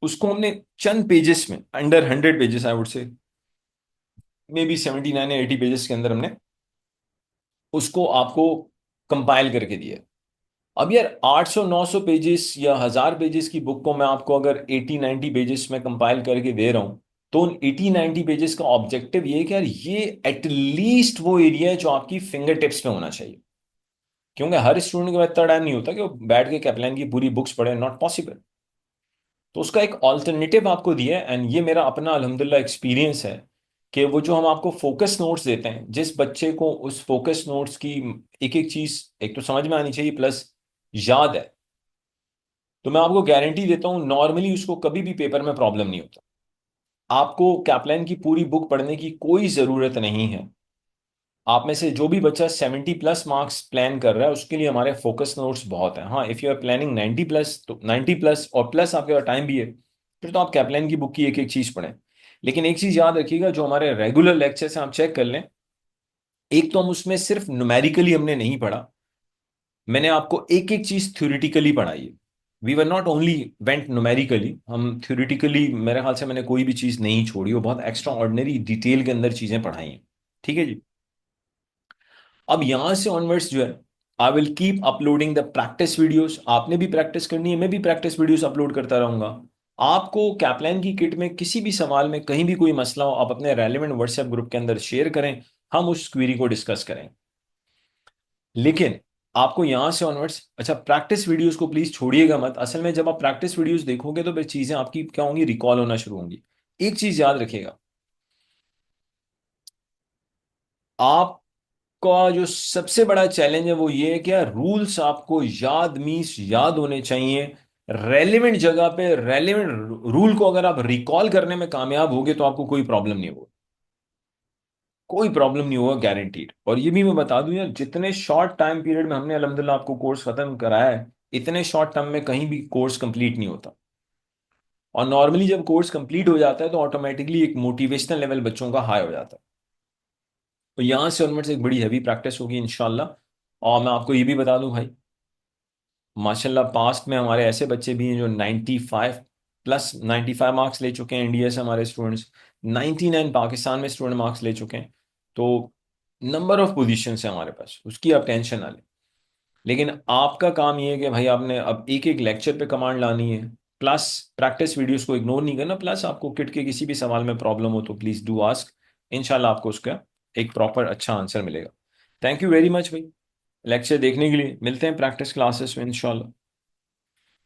उसको हमने चंद पेजेस में, under 100 pages I would say, may be 79 या 80 पेजेस के अंदर हमने उसको आपको कंपाइल करके दिया है। अब यार 800-900 पेजेस या 1000 पेजेस की बुक को मैं आपको अगर 80-90 पेजेस में कंपाइल करके दे रहा हूं, तो उन 80-90 पेजेस का ऑब्जेक्टिव ये है कि यार ये एटलीस्ट वो एरिया है जो आपकी फिंगर टिप्स पे होना चाहिए। क्योंकि हर स्टूडेंट के पास इतना टाइम नहीं होता कि वो बैठ के कैपलाइन की पूरी बुक्स पढ़े, नॉट पॉसिबल। तो उसका एक ऑल्टरनेटिव आपको दिया है, एंड ये मेरा अपना अल्हम्दुलिल्लाह एक्सपीरियंस है कि वो जो हम आपको फोकस नोट्स देते हैं, जिस बच्चे को उस फोकस नोट्स की एक एक चीज एक तो समझ में आनी चाहिए प्लस याद है, तो मैं आपको गारंटी देता हूं नॉर्मली उसको कभी भी पेपर में प्रॉब्लम नहीं होता। आपको कैपलाइन की पूरी बुक पढ़ने की कोई जरूरत नहीं है। आप में से जो भी बच्चा 70+ मार्क्स प्लान कर रहा है उसके लिए हमारे फोकस नोट्स बहुत है। हाँ, इफ यू आर प्लानिंग 90+, तो 90+ और प्लस आपके पास टाइम भी है, फिर तो आप कैपलाइन की बुक की एक एक चीज पढ़ें। लेकिन एक चीज याद रखिएगा, जो हमारे रेगुलर लेक्चर्स हैं आप चेक कर लें, एक तो हम उसमें सिर्फ न्यूमेरिकली हमने नहीं पढ़ा, मैंने आपको एक एक चीज थ्योरेटिकली पढ़ाई है। We were not only went numerically, हम थ्योरेटिकली मेरे ख्याल से मैंने कोई भी चीज नहीं छोड़ी, वो बहुत एक्स्ट्रा ऑर्डिनरी डिटेल के अंदर चीजें पढ़ाई हैं। ठीक है जी। अब यहां से ऑनवर्ड्स जो है, I will keep uploading the practice videos. आपने भी प्रैक्टिस करनी है, मैं भी प्रैक्टिस वीडियोस अपलोड करता रहूंगा। आपको कैपलाइन की किट में किसी भी सवाल में कहीं भी कोई मसला हो, आप अपने रेलिवेंट व्हाट्सएप ग्रुप के अंदर शेयर करें, हम उस क्वेरी को डिस्कस करें। लेकिन आपको यहां से ऑनवर्ड्स, अच्छा प्रैक्टिस वीडियोस को प्लीज छोड़िएगा मत। असल में जब आप प्रैक्टिस वीडियोस देखोगे तो फिर चीजें आपकी क्या होंगी, रिकॉल होना शुरू होंगी। एक चीज याद रखिएगा, आपका जो सबसे बड़ा चैलेंज है वो ये है कि यार रूल्स आपको याद मीन्स याद होने चाहिए। रेलिवेंट जगह पे रेलिवेंट रूल को अगर आप रिकॉल करने में कामयाब होगे तो आपको कोई प्रॉब्लम नहीं होगा, कोई प्रॉब्लम नहीं होगा, गारंटीड। और ये भी मैं बता दूं यार, जितने शॉर्ट टाइम पीरियड में हमने अल्हम्दुलिल्लाह आपको कोर्स खत्म कराया है, इतने शॉर्ट टर्म में कहीं भी कोर्स कंप्लीट नहीं होता। और नॉर्मली जब कोर्स कंप्लीट हो जाता है तो ऑटोमेटिकली एक मोटिवेशनल लेवल बच्चों का हाई हो जाता है। तो यहां से उनमें से एक बड़ी हैवी प्रैक्टिस होगी इंशाल्लाह। और मैं आपको ये भी बता दूं भाई, माशाल्लाह पास्ट में हमारे ऐसे बच्चे भी हैं जो 95 मार्क्स ले चुके हैं, इंडिया से हमारे स्टूडेंट्स 99 पाकिस्तान में स्टूडेंट मार्क्स ले चुके हैं। तो नंबर ऑफ पोजीशन है हमारे पास, उसकी आप टेंशन ना लें। लेकिन आपका काम ये है कि भाई आपने अब एक एक लेक्चर पे कमांड लानी है, प्लस प्रैक्टिस वीडियोस को इग्नोर नहीं करना, प्लस आपको किट के किसी भी सवाल में प्रॉब्लम हो तो प्लीज डू आस्क। इंशाल्लाह आपको उसका एक प्रॉपर अच्छा आंसर मिलेगा। थैंक यू वेरी मच भाई, लेक्चर देखने के लिए। मिलते हैं प्रैक्टिस क्लासेस में इंशाल्लाह।